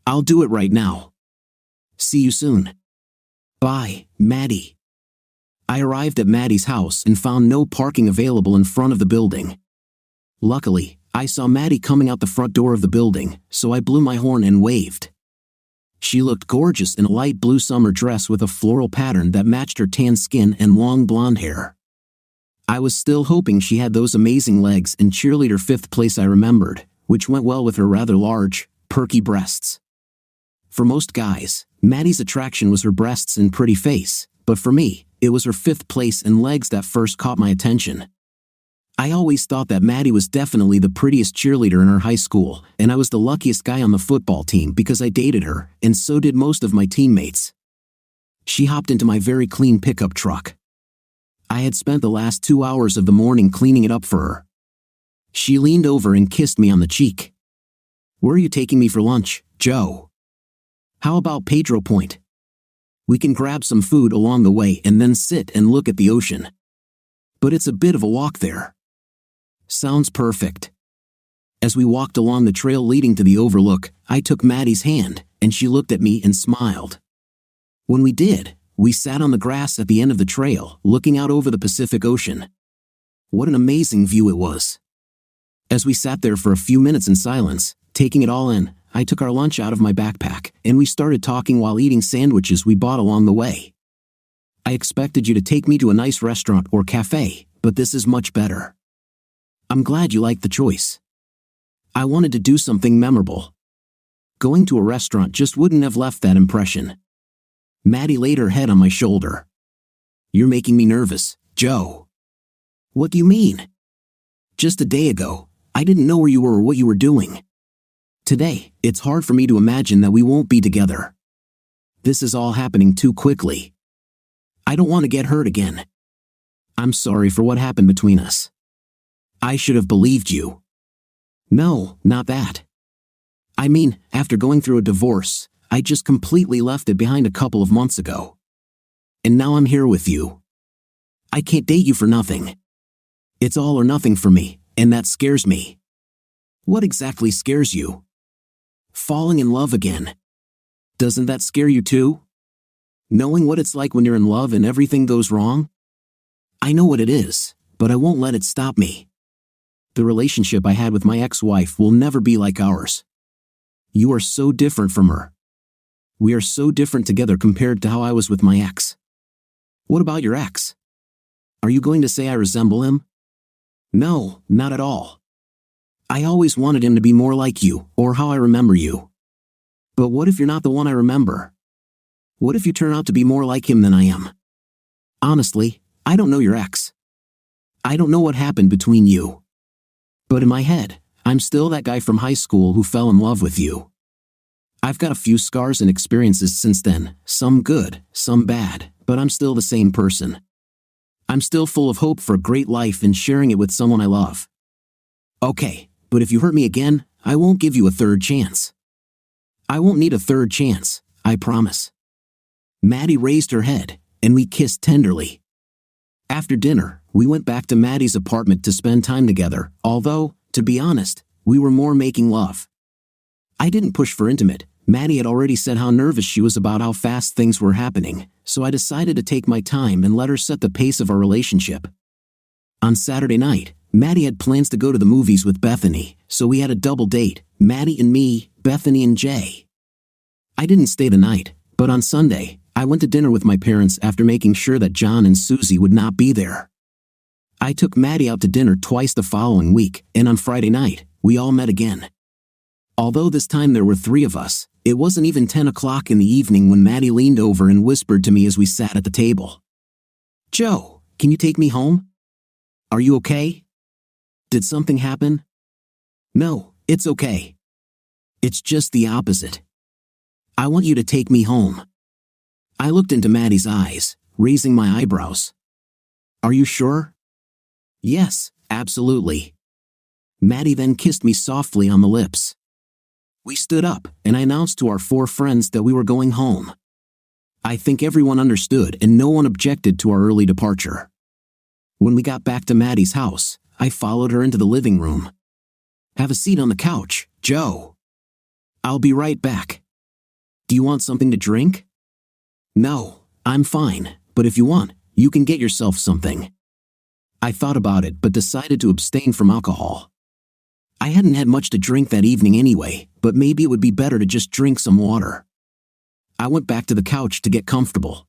I'll do it right now. See you soon. Bye, Maddie. I arrived at Maddie's house and found no parking available in front of the building. Luckily, I saw Maddie coming out the front door of the building, so I blew my horn and waved. She looked gorgeous in a light blue summer dress with a floral pattern that matched her tan skin and long blonde hair. I was still hoping she had those amazing legs and cheerleader fifth place I remembered, which went well with her rather large, perky breasts. For most guys, Maddie's attraction was her breasts and pretty face, but for me, it was her fifth place and legs that first caught my attention. I always thought that Maddie was definitely the prettiest cheerleader in her high school, and I was the luckiest guy on the football team because I dated her, and so did most of my teammates. She hopped into my very clean pickup truck. I had spent the last 2 hours of the morning cleaning it up for her. She leaned over and kissed me on the cheek. Where are you taking me for lunch, Joe? How about Pedro Point? We can grab some food along the way and then sit and look at the ocean. But it's a bit of a walk there. Sounds perfect. As we walked along the trail leading to the overlook, I took Maddie's hand, and she looked at me and smiled. When we did, we sat on the grass at the end of the trail, looking out over the Pacific Ocean. What an amazing view it was. As we sat there for a few minutes in silence, taking it all in, I took our lunch out of my backpack, and we started talking while eating sandwiches we bought along the way. I expected you to take me to a nice restaurant or cafe, but this is much better. I'm glad you liked the choice. I wanted to do something memorable. Going to a restaurant just wouldn't have left that impression. Maddie laid her head on my shoulder. You're making me nervous, Joe. What do you mean? Just a day ago, I didn't know where you were or what you were doing. Today, it's hard for me to imagine that we won't be together. This is all happening too quickly. I don't want to get hurt again. I'm sorry for what happened between us. I should have believed you. No, not that. I mean, after going through a divorce, I just completely left it behind a couple of months ago. And now I'm here with you. I can't date you for nothing. It's all or nothing for me, and that scares me. What exactly scares you? Falling in love again. Doesn't that scare you too? Knowing what it's like when you're in love and everything goes wrong? I know what it is, but I won't let it stop me. The relationship I had with my ex-wife will never be like ours. You are so different from her. We are so different together compared to how I was with my ex. What about your ex? Are you going to say I resemble him? No, not at all. I always wanted him to be more like you, or how I remember you. But what if you're not the one I remember? What if you turn out to be more like him than I am? Honestly, I don't know your ex. I don't know what happened between you. But in my head, I'm still that guy from high school who fell in love with you. I've got a few scars and experiences since then, some good, some bad, but I'm still the same person. I'm still full of hope for a great life and sharing it with someone I love. Okay, but if you hurt me again, I won't give you a third chance. I won't need a third chance, I promise. Maddie raised her head, and we kissed tenderly. After dinner, we went back to Maddie's apartment to spend time together, although, to be honest, we were more making love. I didn't push for intimate. Maddie had already said how nervous she was about how fast things were happening, so I decided to take my time and let her set the pace of our relationship. On Saturday night, Maddie had plans to go to the movies with Bethany, so we had a double date, Maddie and me, Bethany and Jay. I didn't stay the night, but on Sunday, I went to dinner with my parents after making sure that John and Susie would not be there. I took Maddie out to dinner twice the following week, and on Friday night, we all met again. Although this time there were 3 of us, it wasn't even 10 o'clock in the evening when Maddie leaned over and whispered to me as we sat at the table. "Joe, can you take me home? Are you okay? Did something happen?" "No, it's okay. It's just the opposite. I want you to take me home." I looked into Maddie's eyes, raising my eyebrows. "Are you sure?" "Yes, absolutely." Maddie then kissed me softly on the lips. We stood up, and I announced to our 4 friends that we were going home. I think everyone understood and no one objected to our early departure. When we got back to Maddie's house, I followed her into the living room. "Have a seat on the couch, Joe. I'll be right back. Do you want something to drink?" "No, I'm fine, but if you want, you can get yourself something." I thought about it but decided to abstain from alcohol. I hadn't had much to drink that evening anyway, but maybe it would be better to just drink some water. I went back to the couch to get comfortable.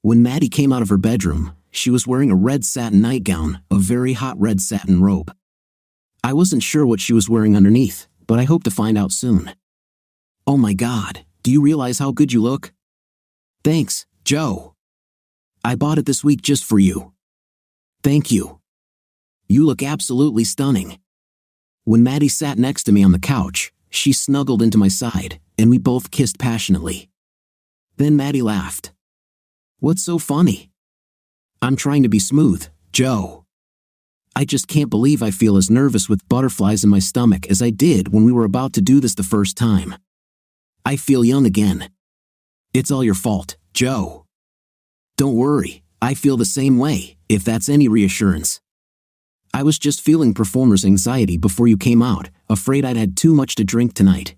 When Maddie came out of her bedroom, she was wearing a red satin nightgown, a very hot red satin robe. I wasn't sure what she was wearing underneath, but I hope to find out soon. "Oh my God, do you realize how good you look?" "Thanks, Joe. I bought it this week just for you." "Thank you. You look absolutely stunning." When Maddie sat next to me on the couch, she snuggled into my side, and we both kissed passionately. Then Maddie laughed. "What's so funny?" "I'm trying to be smooth, Joe. I just can't believe I feel as nervous with butterflies in my stomach as I did when we were about to do this the first time. I feel young again." "It's all your fault, Joe." "Don't worry, I feel the same way, if that's any reassurance. I was just feeling performer's anxiety before you came out, afraid I'd had too much to drink tonight."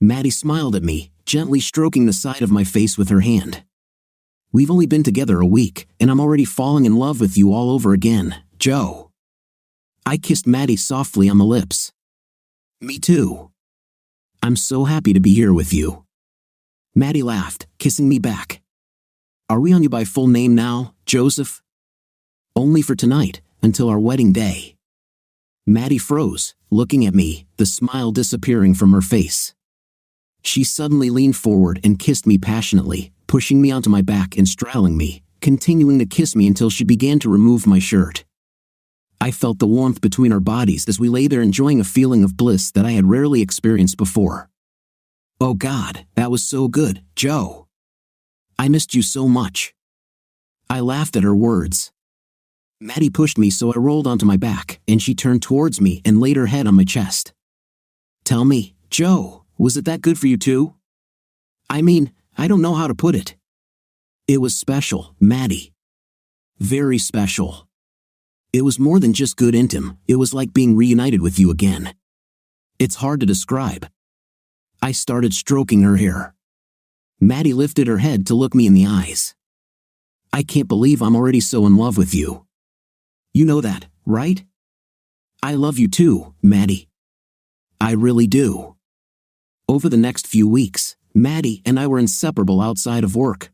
Maddie smiled at me, gently stroking the side of my face with her hand. "We've only been together a week, and I'm already falling in love with you all over again, Joe." I kissed Maddie softly on the lips. "Me too. I'm so happy to be here with you." Maddie laughed, kissing me back. "Are we on you by full name now, Joseph?" "Only for tonight, until our wedding day." Maddie froze, looking at me, the smile disappearing from her face. She suddenly leaned forward and kissed me passionately, pushing me onto my back and straddling me, continuing to kiss me until she began to remove my shirt. I felt the warmth between our bodies as we lay there enjoying a feeling of bliss that I had rarely experienced before. "Oh God, that was so good, Joe. I missed you so much." I laughed at her words. Maddie pushed me so I rolled onto my back, and she turned towards me and laid her head on my chest. "Tell me, Joe, was it that good for you too? I mean, I don't know how to put it." "It was special, Maddie. Very special. It was more than just good intim, it was like being reunited with you again. It's hard to describe." I started stroking her hair. Maddie lifted her head to look me in the eyes. "I can't believe I'm already so in love with you. You know that, right? I love you too, Maddie. I really do." Over the next few weeks, Maddie and I were inseparable outside of work.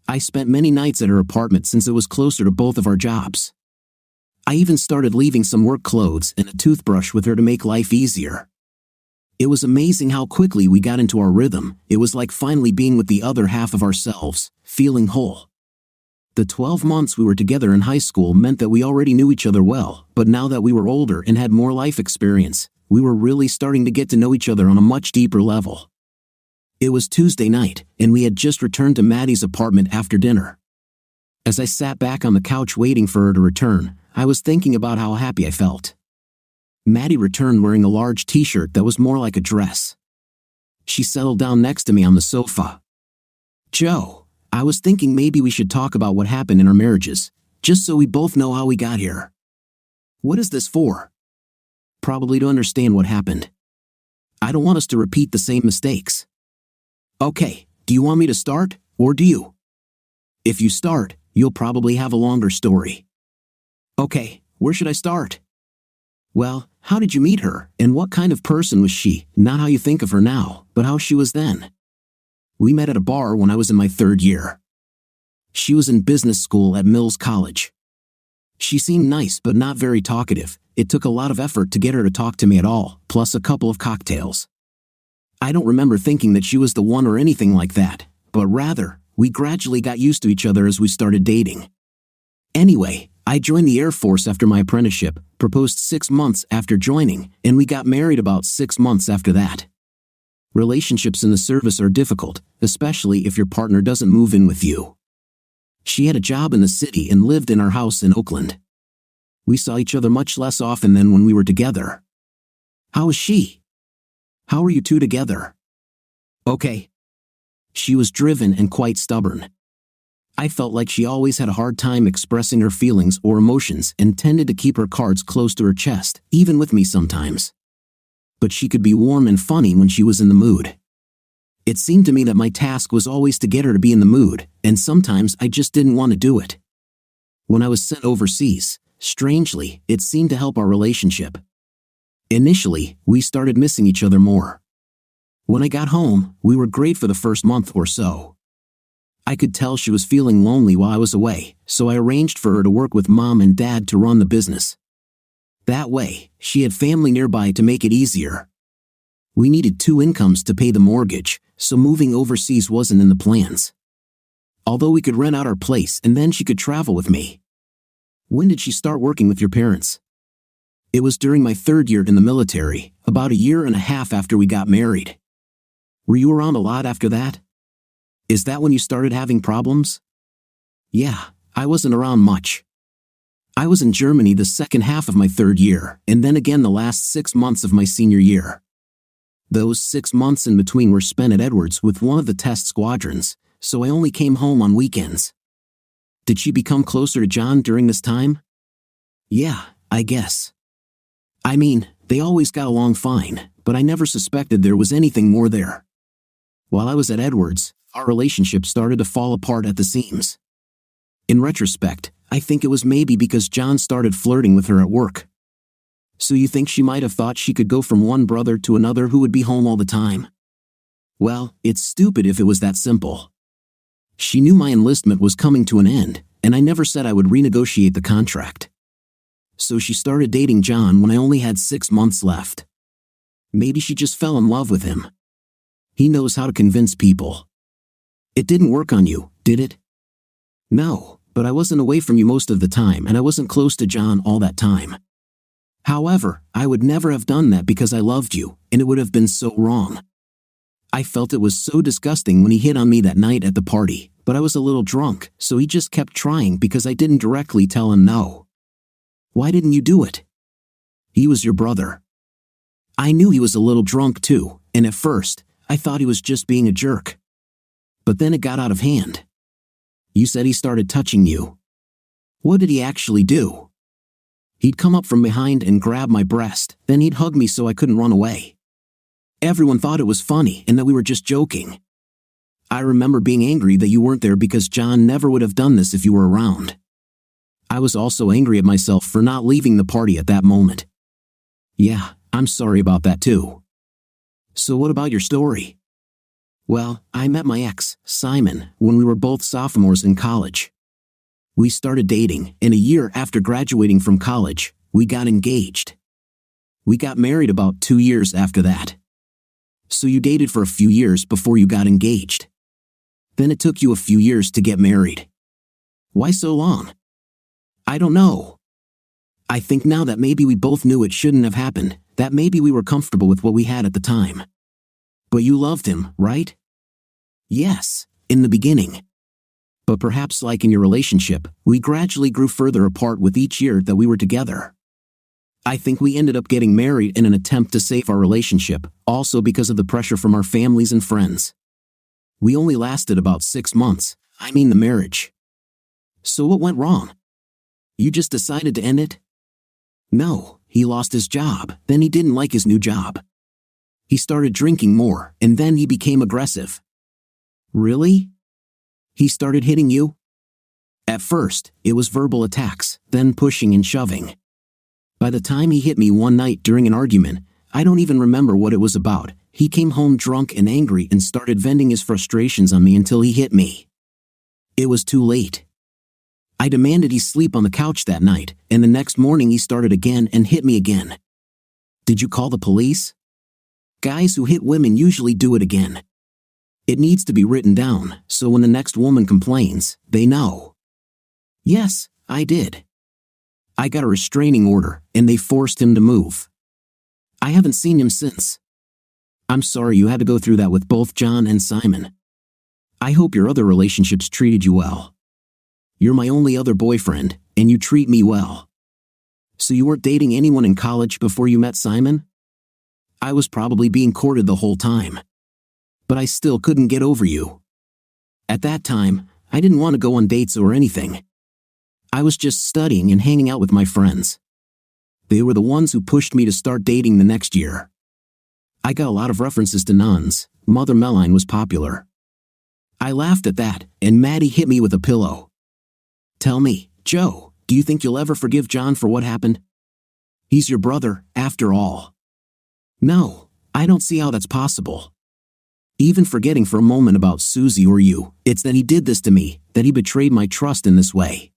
I spent many nights at her apartment since it was closer to both of our jobs. I even started leaving some work clothes and a toothbrush with her to make life easier. It was amazing how quickly we got into our rhythm. It was like finally being with the other half of ourselves, feeling whole. The 12 months we were together in high school meant that we already knew each other well, but now that we were older and had more life experience, we were really starting to get to know each other on a much deeper level. It was Tuesday night, and we had just returned to Maddie's apartment after dinner. As I sat back on the couch waiting for her to return, I was thinking about how happy I felt. Maddie returned wearing a large t-shirt that was more like a dress. She settled down next to me on the sofa. "Joe, I was thinking maybe we should talk about what happened in our marriages, just so we both know how we got here." "What is this for?" "Probably to understand what happened. I don't want us to repeat the same mistakes." "Okay, do you want me to start, or do you?" "If you start, you'll probably have a longer story." "Okay, where should I start?" "Well, how did you meet her, and what kind of person was she? Not how you think of her now, but how she was then." "We met at a bar when I was in my 3rd year. She was in business school at Mills College. She seemed nice but not very talkative. It took a lot of effort to get her to talk to me at all, plus a couple of cocktails. I don't remember thinking that she was the one or anything like that, but rather, we gradually got used to each other as we started dating. Anyway, I joined the Air Force after my apprenticeship, proposed 6 months after joining, and we got married about 6 months after that. Relationships in the service are difficult, especially if your partner doesn't move in with you. She had a job in the city and lived in our house in Oakland. We saw each other much less often than when we were together. How is she? How are you two together? Okay. She was driven and quite stubborn. I felt like she always had a hard time expressing her feelings or emotions and tended to keep her cards close to her chest, even with me sometimes. But she could be warm and funny when she was in the mood. It seemed to me that my task was always to get her to be in the mood, and sometimes I just didn't want to do it. When I was sent overseas, strangely, it seemed to help our relationship. Initially, we started missing each other more. When I got home, we were great for the first month or so. I could tell she was feeling lonely while I was away, so I arranged for her to work with Mom and Dad to run the business. That way, she had family nearby to make it easier. We needed 2 incomes to pay the mortgage, so moving overseas wasn't in the plans. Although we could rent out our place and then she could travel with me. When did she start working with your parents? It was during my 3rd year in the military, about a year and a half after we got married. Were you around a lot after that? Is that when you started having problems? Yeah, I wasn't around much. I was in Germany the second half of my 3rd year, and then again the last 6 months of my senior year. Those 6 months in between were spent at Edwards with one of the test squadrons, so I only came home on weekends. Did she become closer to John during this time? Yeah, I guess. I mean, they always got along fine, but I never suspected there was anything more there. While I was at Edwards, our relationship started to fall apart at the seams. In retrospect, I think it was maybe because John started flirting with her at work. So you think she might have thought she could go from one brother to another who would be home all the time? Well, it's stupid if it was that simple. She knew my enlistment was coming to an end, and I never said I would renegotiate the contract. So she started dating John when I only had 6 months left. Maybe she just fell in love with him. He knows how to convince people. It didn't work on you, did it? No, but I wasn't away from you most of the time and I wasn't close to John all that time. However, I would never have done that because I loved you, and it would have been so wrong. I felt it was so disgusting when he hit on me that night at the party, but I was a little drunk, so he just kept trying because I didn't directly tell him no. Why didn't you do it? He was your brother. I knew he was a little drunk too, and at first, I thought he was just being a jerk. But then it got out of hand. You said he started touching you. What did he actually do? He'd come up from behind and grab my breast, then he'd hug me so I couldn't run away. Everyone thought it was funny and that we were just joking. I remember being angry that you weren't there because John never would have done this if you were around. I was also angry at myself for not leaving the party at that moment. Yeah, I'm sorry about that too. So what about your story? Well, I met my ex, Simon, when we were both sophomores in college. We started dating, and a year after graduating from college, we got engaged. We got married about 2 years after that. So you dated for a few years before you got engaged. Then it took you a few years to get married. Why so long? I don't know. I think now that maybe we both knew it shouldn't have happened, that maybe we were comfortable with what we had at the time. But you loved him, right? Yes, in the beginning. But perhaps like in your relationship, we gradually grew further apart with each year that we were together. I think we ended up getting married in an attempt to save our relationship, also because of the pressure from our families and friends. We only lasted about 6 months, I mean the marriage. So what went wrong? You just decided to end it? No, he lost his job, then he didn't like his new job. He started drinking more, and then he became aggressive. Really? He started hitting you? At first, it was verbal attacks, then pushing and shoving. By the time he hit me one night during an argument, I don't even remember what it was about. He came home drunk and angry and started venting his frustrations on me until he hit me. It was too late. I demanded he sleep on the couch that night, and the next morning he started again and hit me again. Did you call the police? Guys who hit women usually do it again. It needs to be written down, so when the next woman complains, they know. Yes, I did. I got a restraining order, and they forced him to move. I haven't seen him since. I'm sorry you had to go through that with both John and Simon. I hope your other relationships treated you well. You're my only other boyfriend, and you treat me well. So you weren't dating anyone in college before you met Simon? I was probably being courted the whole time. But I still couldn't get over you. At that time, I didn't want to go on dates or anything. I was just studying and hanging out with my friends. They were the ones who pushed me to start dating the next year. I got a lot of references to nuns. Mother Meline was popular. I laughed at that, and Maddie hit me with a pillow. Tell me, Joe, do you think you'll ever forgive John for what happened? He's your brother, after all. No, I don't see how that's possible. Even forgetting for a moment about Susie or you, it's that he did this to me, that he betrayed my trust in this way.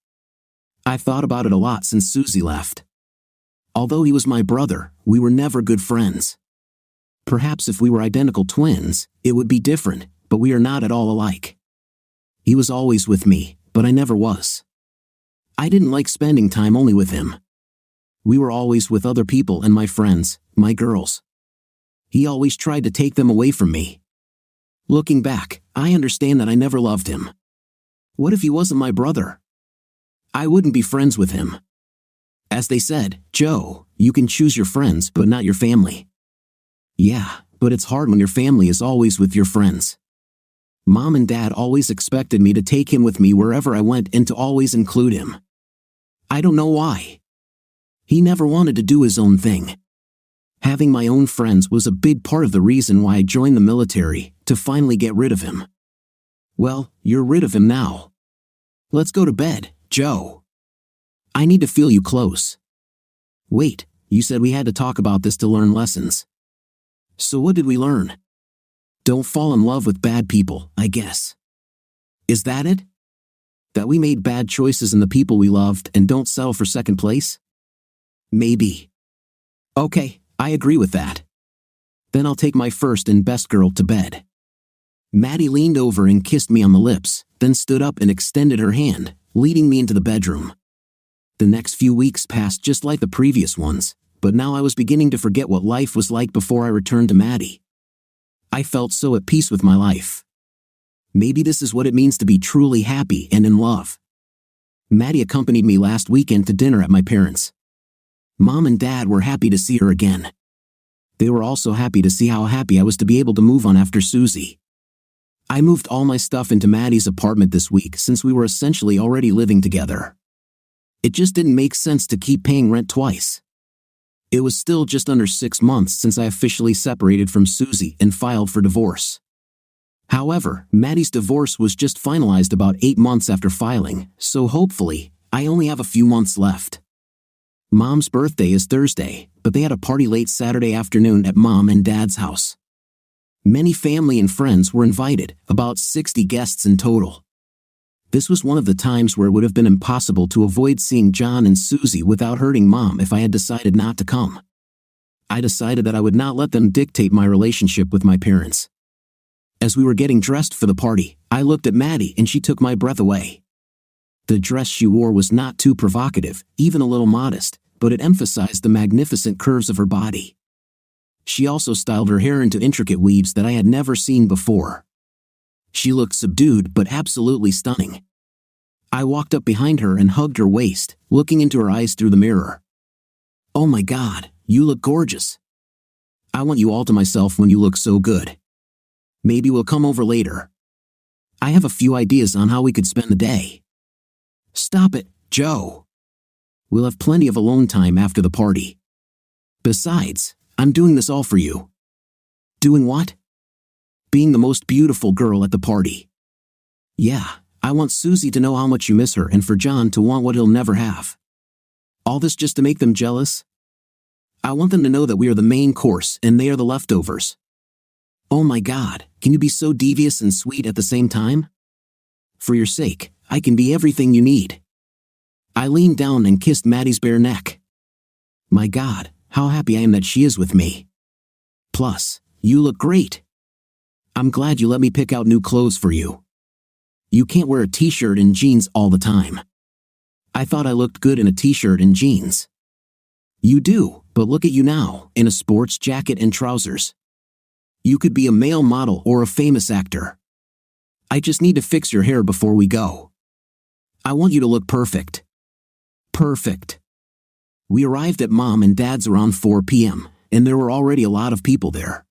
I've thought about it a lot since Susie left. Although he was my brother, we were never good friends. Perhaps if we were identical twins, it would be different, but we are not at all alike. He was always with me, but I never was. I didn't like spending time only with him. We were always with other people and my friends, my girls. He always tried to take them away from me. Looking back, I understand that I never loved him. What if he wasn't my brother? I wouldn't be friends with him. As they said, Joe, you can choose your friends but not your family. Yeah, but it's hard when your family is always with your friends. Mom and Dad always expected me to take him with me wherever I went and to always include him. I don't know why. He never wanted to do his own thing. Having my own friends was a big part of the reason why I joined the military, to finally get rid of him. Well, you're rid of him now. Let's go to bed, Joe. I need to feel you close. Wait, you said we had to talk about this to learn lessons. So what did we learn? Don't fall in love with bad people, I guess. Is that it? That we made bad choices in the people we loved and don't settle for second place? Maybe. Okay, I agree with that. Then I'll take my first and best girl to bed. Maddie leaned over and kissed me on the lips, then stood up and extended her hand, leading me into the bedroom. The next few weeks passed just like the previous ones, but now I was beginning to forget what life was like before I returned to Maddie. I felt so at peace with my life. Maybe this is what it means to be truly happy and in love. Maddie accompanied me last weekend to dinner at my parents'. Mom and Dad were happy to see her again. They were also happy to see how happy I was to be able to move on after Susie. I moved all my stuff into Maddie's apartment this week since we were essentially already living together. It just didn't make sense to keep paying rent twice. It was still just under 6 months since I officially separated from Susie and filed for divorce. However, Maddie's divorce was just finalized about 8 months after filing, so hopefully, I only have a few months left. Mom's birthday is Thursday, but they had a party late Saturday afternoon at Mom and Dad's house. Many family and friends were invited, about 60 guests in total. This was one of the times where it would have been impossible to avoid seeing John and Susie without hurting Mom if I had decided not to come. I decided that I would not let them dictate my relationship with my parents. As we were getting dressed for the party, I looked at Maddie and she took my breath away. The dress she wore was not too provocative, even a little modest, but it emphasized the magnificent curves of her body. She also styled her hair into intricate weaves that I had never seen before. She looked subdued but absolutely stunning. I walked up behind her and hugged her waist, looking into her eyes through the mirror. "Oh my God, you look gorgeous. I want you all to myself when you look so good. Maybe we'll come over later. I have a few ideas on how we could spend the day." "Stop it, Joe. We'll have plenty of alone time after the party. Besides, I'm doing this all for you." "Doing what?" "Being the most beautiful girl at the party. Yeah, I want Susie to know how much you miss her and for John to want what he'll never have. All this just to make them jealous? I want them to know that we are the main course and they are the leftovers. Oh my God, can you be so devious and sweet at the same time? For your sake, I can be everything you need." I leaned down and kissed Maddie's bare neck. My God, how happy I am that she is with me. Plus, you look great. I'm glad you let me pick out new clothes for you. You can't wear a t-shirt and jeans all the time. I thought I looked good in a t-shirt and jeans. You do, but look at you now, in a sports jacket and trousers. You could be a male model or a famous actor. I just need to fix your hair before we go. I want you to look perfect. Perfect. We arrived at Mom and Dad's around 4 p.m., and there were already a lot of people there.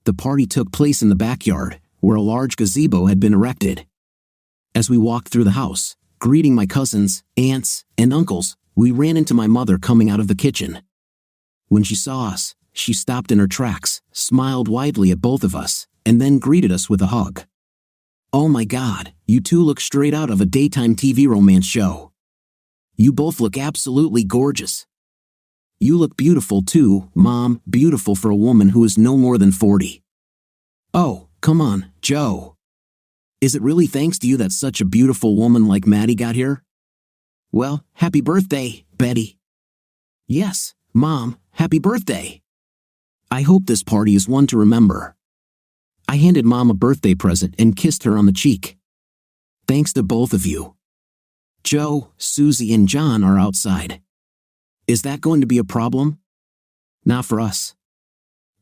The party took place in the backyard, where a large gazebo had been erected. As we walked through the house, greeting my cousins, aunts, and uncles, we ran into my mother coming out of the kitchen. When she saw us, she stopped in her tracks, smiled widely at both of us, and then greeted us with a hug. "Oh my God, you two look straight out of a daytime TV romance show. You both look absolutely gorgeous. You look beautiful too, Mom, beautiful for a woman who is no more than 40. Oh, come on, Joe. Is it really thanks to you that such a beautiful woman like Maddie got here? Well, happy birthday, Betty." "Yes, Mom, happy birthday. I hope this party is one to remember." I handed Mom a birthday present and kissed her on the cheek. "Thanks to both of you. Joe, Susie, and John are outside. Is that going to be a problem?" "Not for us.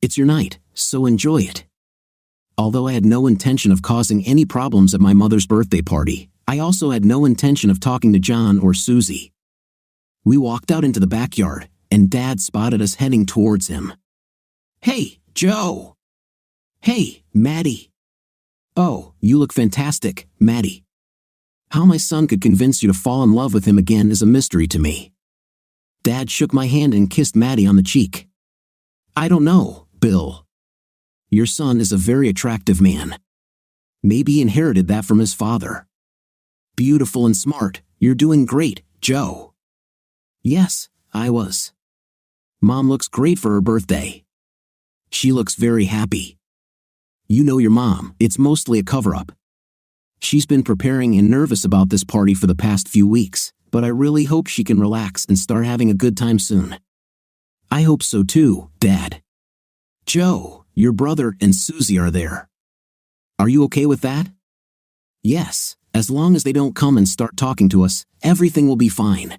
It's your night, so enjoy it." Although I had no intention of causing any problems at my mother's birthday party, I also had no intention of talking to John or Susie. We walked out into the backyard, and Dad spotted us heading towards him. "Hey, Joe!" "Hey, Maddie!" "Oh, you look fantastic, Maddie." How my son could convince you to fall in love with him again is a mystery to me. Dad shook my hand and kissed Maddie on the cheek. "I don't know, Bill. Your son is a very attractive man. Maybe he inherited that from his father. Beautiful and smart, you're doing great, Joe." "Yes, I was. Mom looks great for her birthday. She looks very happy. You know your mom, it's mostly a cover-up. She's been preparing and nervous about this party for the past few weeks, but I really hope she can relax and start having a good time soon." "I hope so too, Dad. Joe, your brother and Susie are there. Are you okay with that?" "Yes, as long as they don't come and start talking to us, everything will be fine."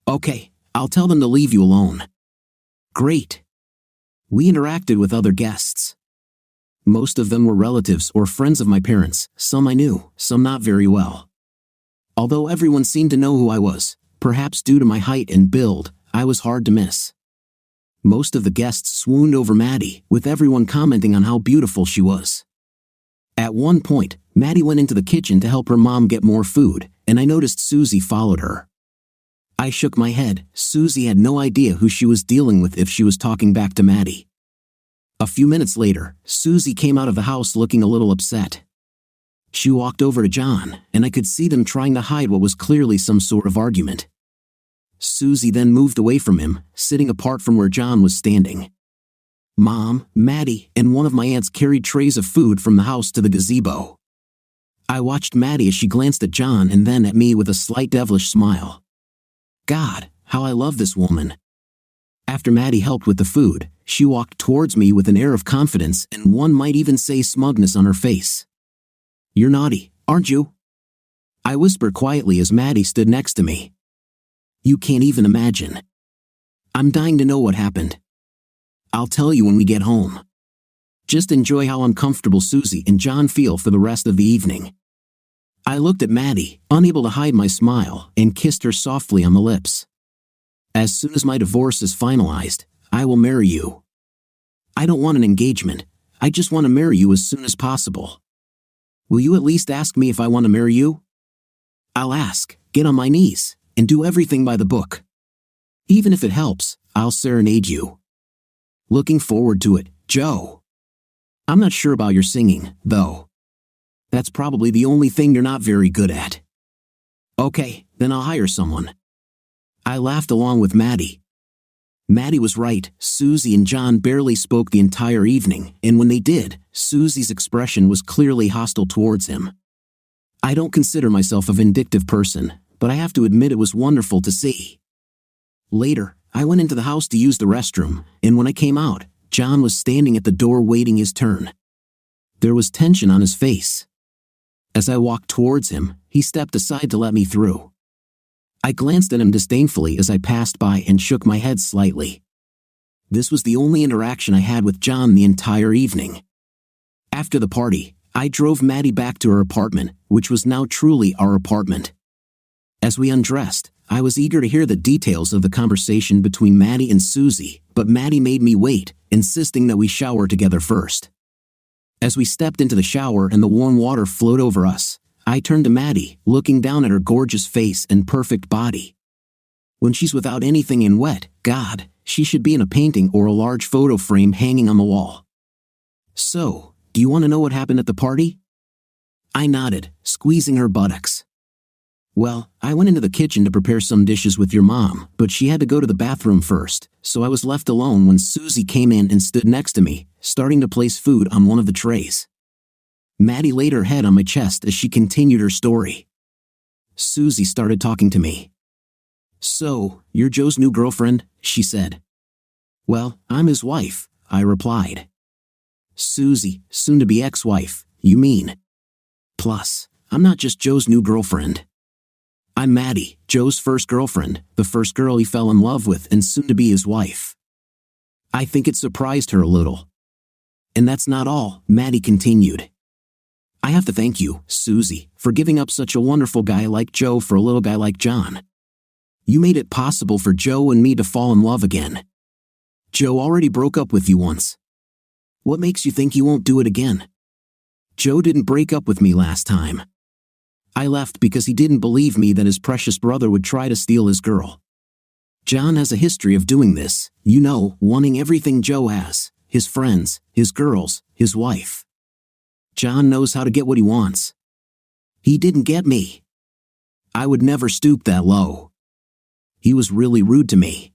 "Okay, I'll tell them to leave you alone." "Great." We interacted with other guests. Most of them were relatives or friends of my parents, some I knew, some not very well. Although everyone seemed to know who I was, perhaps due to my height and build, I was hard to miss. Most of the guests swooned over Maddie, with everyone commenting on how beautiful she was. At one point, Maddie went into the kitchen to help her mom get more food, and I noticed Susie followed her. I shook my head. Susie had no idea who she was dealing with if she was talking back to Maddie. A few minutes later, Susie came out of the house looking a little upset. She walked over to John, and I could see them trying to hide what was clearly some sort of argument. Susie then moved away from him, sitting apart from where John was standing. Mom, Maddie, and one of my aunts carried trays of food from the house to the gazebo. I watched Maddie as she glanced at John and then at me with a slight devilish smile. God, how I love this woman. After Maddie helped with the food, she walked towards me with an air of confidence and one might even say smugness on her face. "You're naughty, aren't you?" I whispered quietly as Maddie stood next to me. "You can't even imagine. I'm dying to know what happened. I'll tell you when we get home. Just enjoy how uncomfortable Susie and John feel for the rest of the evening." I looked at Maddie, unable to hide my smile, and kissed her softly on the lips. "As soon as my divorce is finalized, I will marry you. I don't want an engagement, I just want to marry you as soon as possible. Will you at least ask me if I want to marry you?" "I'll ask, get on my knees, and do everything by the book. Even if it helps, I'll serenade you." "Looking forward to it, Joe. I'm not sure about your singing, though. That's probably the only thing you're not very good at." "Okay, then I'll hire someone." I laughed along with Maddie. Maddie was right, Susie and John barely spoke the entire evening, and when they did, Susie's expression was clearly hostile towards him. I don't consider myself a vindictive person, but I have to admit it was wonderful to see. Later, I went into the house to use the restroom, and when I came out, John was standing at the door waiting his turn. There was tension on his face. As I walked towards him, he stepped aside to let me through. I glanced at him disdainfully as I passed by and shook my head slightly. This was the only interaction I had with John the entire evening. After the party, I drove Maddie back to her apartment, which was now truly our apartment. As we undressed, I was eager to hear the details of the conversation between Maddie and Susie, but Maddie made me wait, insisting that we shower together first. As we stepped into the shower and the warm water flowed over us, I turned to Maddie, looking down at her gorgeous face and perfect body. When she's without anything and wet, God, she should be in a painting or a large photo frame hanging on the wall. "So, do you want to know what happened at the party?" I nodded, squeezing her buttocks. "Well, I went into the kitchen to prepare some dishes with your mom, but she had to go to the bathroom first, so I was left alone when Susie came in and stood next to me, starting to place food on one of the trays." Maddie laid her head on my chest as she continued her story. Susie started talking to me. "So, you're Joe's new girlfriend?" she said. "Well, I'm his wife," I replied. "Susie, soon-to-be ex-wife, you mean? Plus, I'm not just Joe's new girlfriend. I'm Maddie, Joe's first girlfriend, the first girl he fell in love with and soon-to-be his wife." I think it surprised her a little. "And that's not all," Maddie continued. "I have to thank you, Susie, for giving up such a wonderful guy like Joe for a little guy like John. You made it possible for Joe and me to fall in love again. Joe already broke up with you once. What makes you think he won't do it again? Joe didn't break up with me last time. I left because he didn't believe me that his precious brother would try to steal his girl. John has a history of doing this, you know, wanting everything Joe has, his friends, his girls, his wife. John knows how to get what he wants. He didn't get me. I would never stoop that low. He was really rude to me.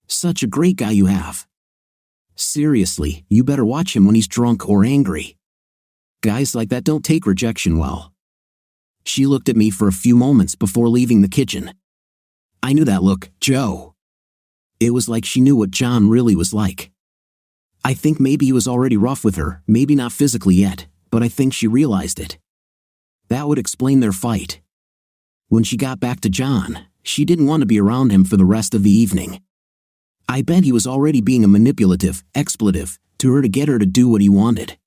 Such a great guy you have. Seriously, you better watch him when he's drunk or angry. Guys like that don't take rejection well." She looked at me for a few moments before leaving the kitchen. I knew that look, Joe. It was like she knew what John really was like. I think maybe he was already rough with her, maybe not physically yet, but I think she realized it. That would explain their fight. When she got back to John, she didn't want to be around him for the rest of the evening. I bet he was already being a manipulative, expletive, to her to get her to do what he wanted.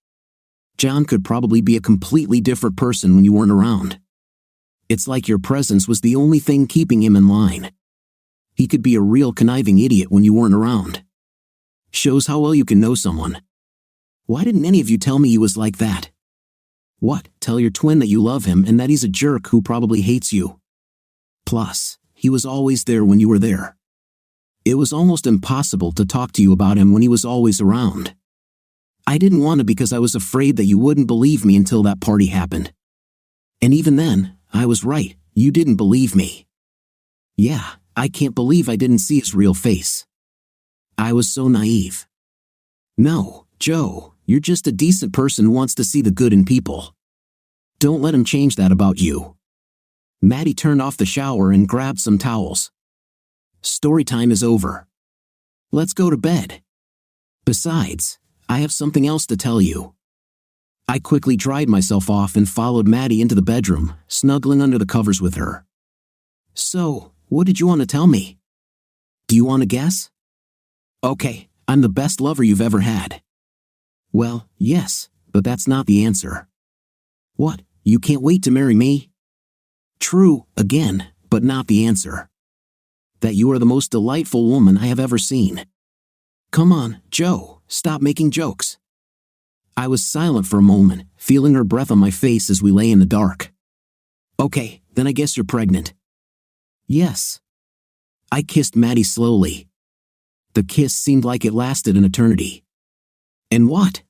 John could probably be a completely different person when you weren't around. It's like your presence was the only thing keeping him in line. He could be a real conniving idiot when you weren't around. Shows how well you can know someone. Why didn't any of you tell me he was like that? What, tell your twin that you love him and that he's a jerk who probably hates you? Plus, he was always there when you were there. It was almost impossible to talk to you about him when he was always around. I didn't want to because I was afraid that you wouldn't believe me until that party happened. And even then, I was right, you didn't believe me. Yeah, I can't believe I didn't see his real face. I was so naive. No, Joe, you're just a decent person who wants to see the good in people. Don't let him change that about you. Maddie turned off the shower and grabbed some towels. Story time is over. Let's go to bed. Besides, I have something else to tell you. I quickly dried myself off and followed Maddie into the bedroom, snuggling under the covers with her. So, what did you want to tell me? Do you want to guess? Okay, I'm the best lover you've ever had. Well, yes, but that's not the answer. What, you can't wait to marry me? True, again, but not the answer. That you are the most delightful woman I have ever seen. Come on, Joe, stop making jokes. I was silent for a moment, feeling her breath on my face as we lay in the dark. Okay, then I guess you're pregnant. Yes. I kissed Maddie slowly. The kiss seemed like it lasted an eternity. And what?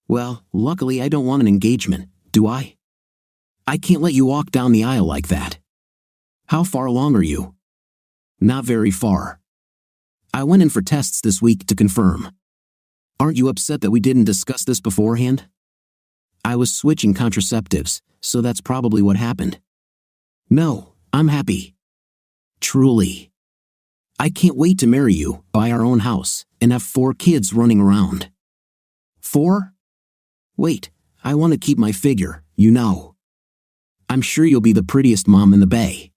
Well, luckily I don't want an engagement, do I? I can't let you walk down the aisle like that. How far along are you? Not very far. I went in for tests this week to confirm. Aren't you upset that we didn't discuss this beforehand? I was switching contraceptives, so that's probably what happened. No, I'm happy. Truly. I can't wait to marry you, buy our own house, and have 4 kids running around. 4? Wait, I want to keep my figure, you know. I'm sure you'll be the prettiest mom in the Bay.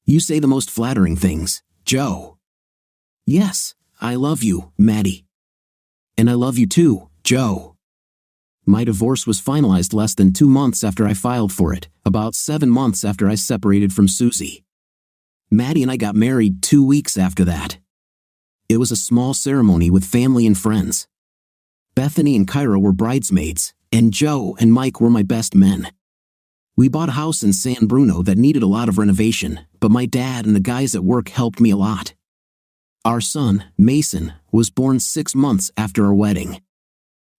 You say the most flattering things, Joe. Yes, I love you, Maddie. And I love you too, Joe. My divorce was finalized less than 2 months after I filed for it, about 7 months after I separated from Susie. Maddie and I got married 2 weeks after that. It was a small ceremony with family and friends. Bethany and Kyra were bridesmaids, and Joe and Mike were my best men. We bought a house in San Bruno that needed a lot of renovation, but my dad and the guys at work helped me a lot. Our son, Mason, was born 6 months after our wedding.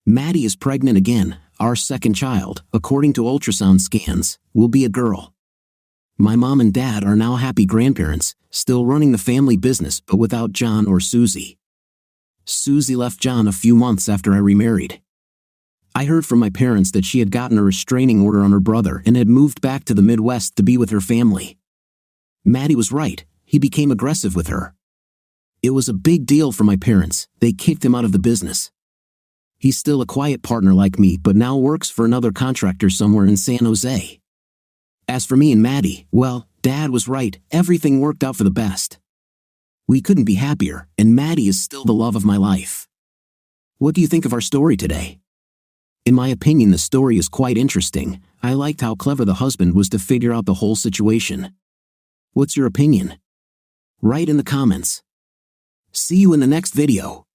Maddie is pregnant again. Our second child, according to ultrasound scans, will be a girl. My mom and dad are now happy grandparents, still running the family business but without John or Susie. Susie left John a few months after I remarried. I heard from my parents that she had gotten a restraining order on her brother and had moved back to the Midwest to be with her family. Maddie was right, he became aggressive with her. It was a big deal for my parents, they kicked him out of the business. He's still a quiet partner like me but now works for another contractor somewhere in San Jose. As for me and Maddie, well, Dad was right, everything worked out for the best. We couldn't be happier, and Maddie is still the love of my life. What do you think of our story today? In my opinion, the story is quite interesting. I liked how clever the husband was to figure out the whole situation. What's your opinion? Write in the comments. See you in the next video.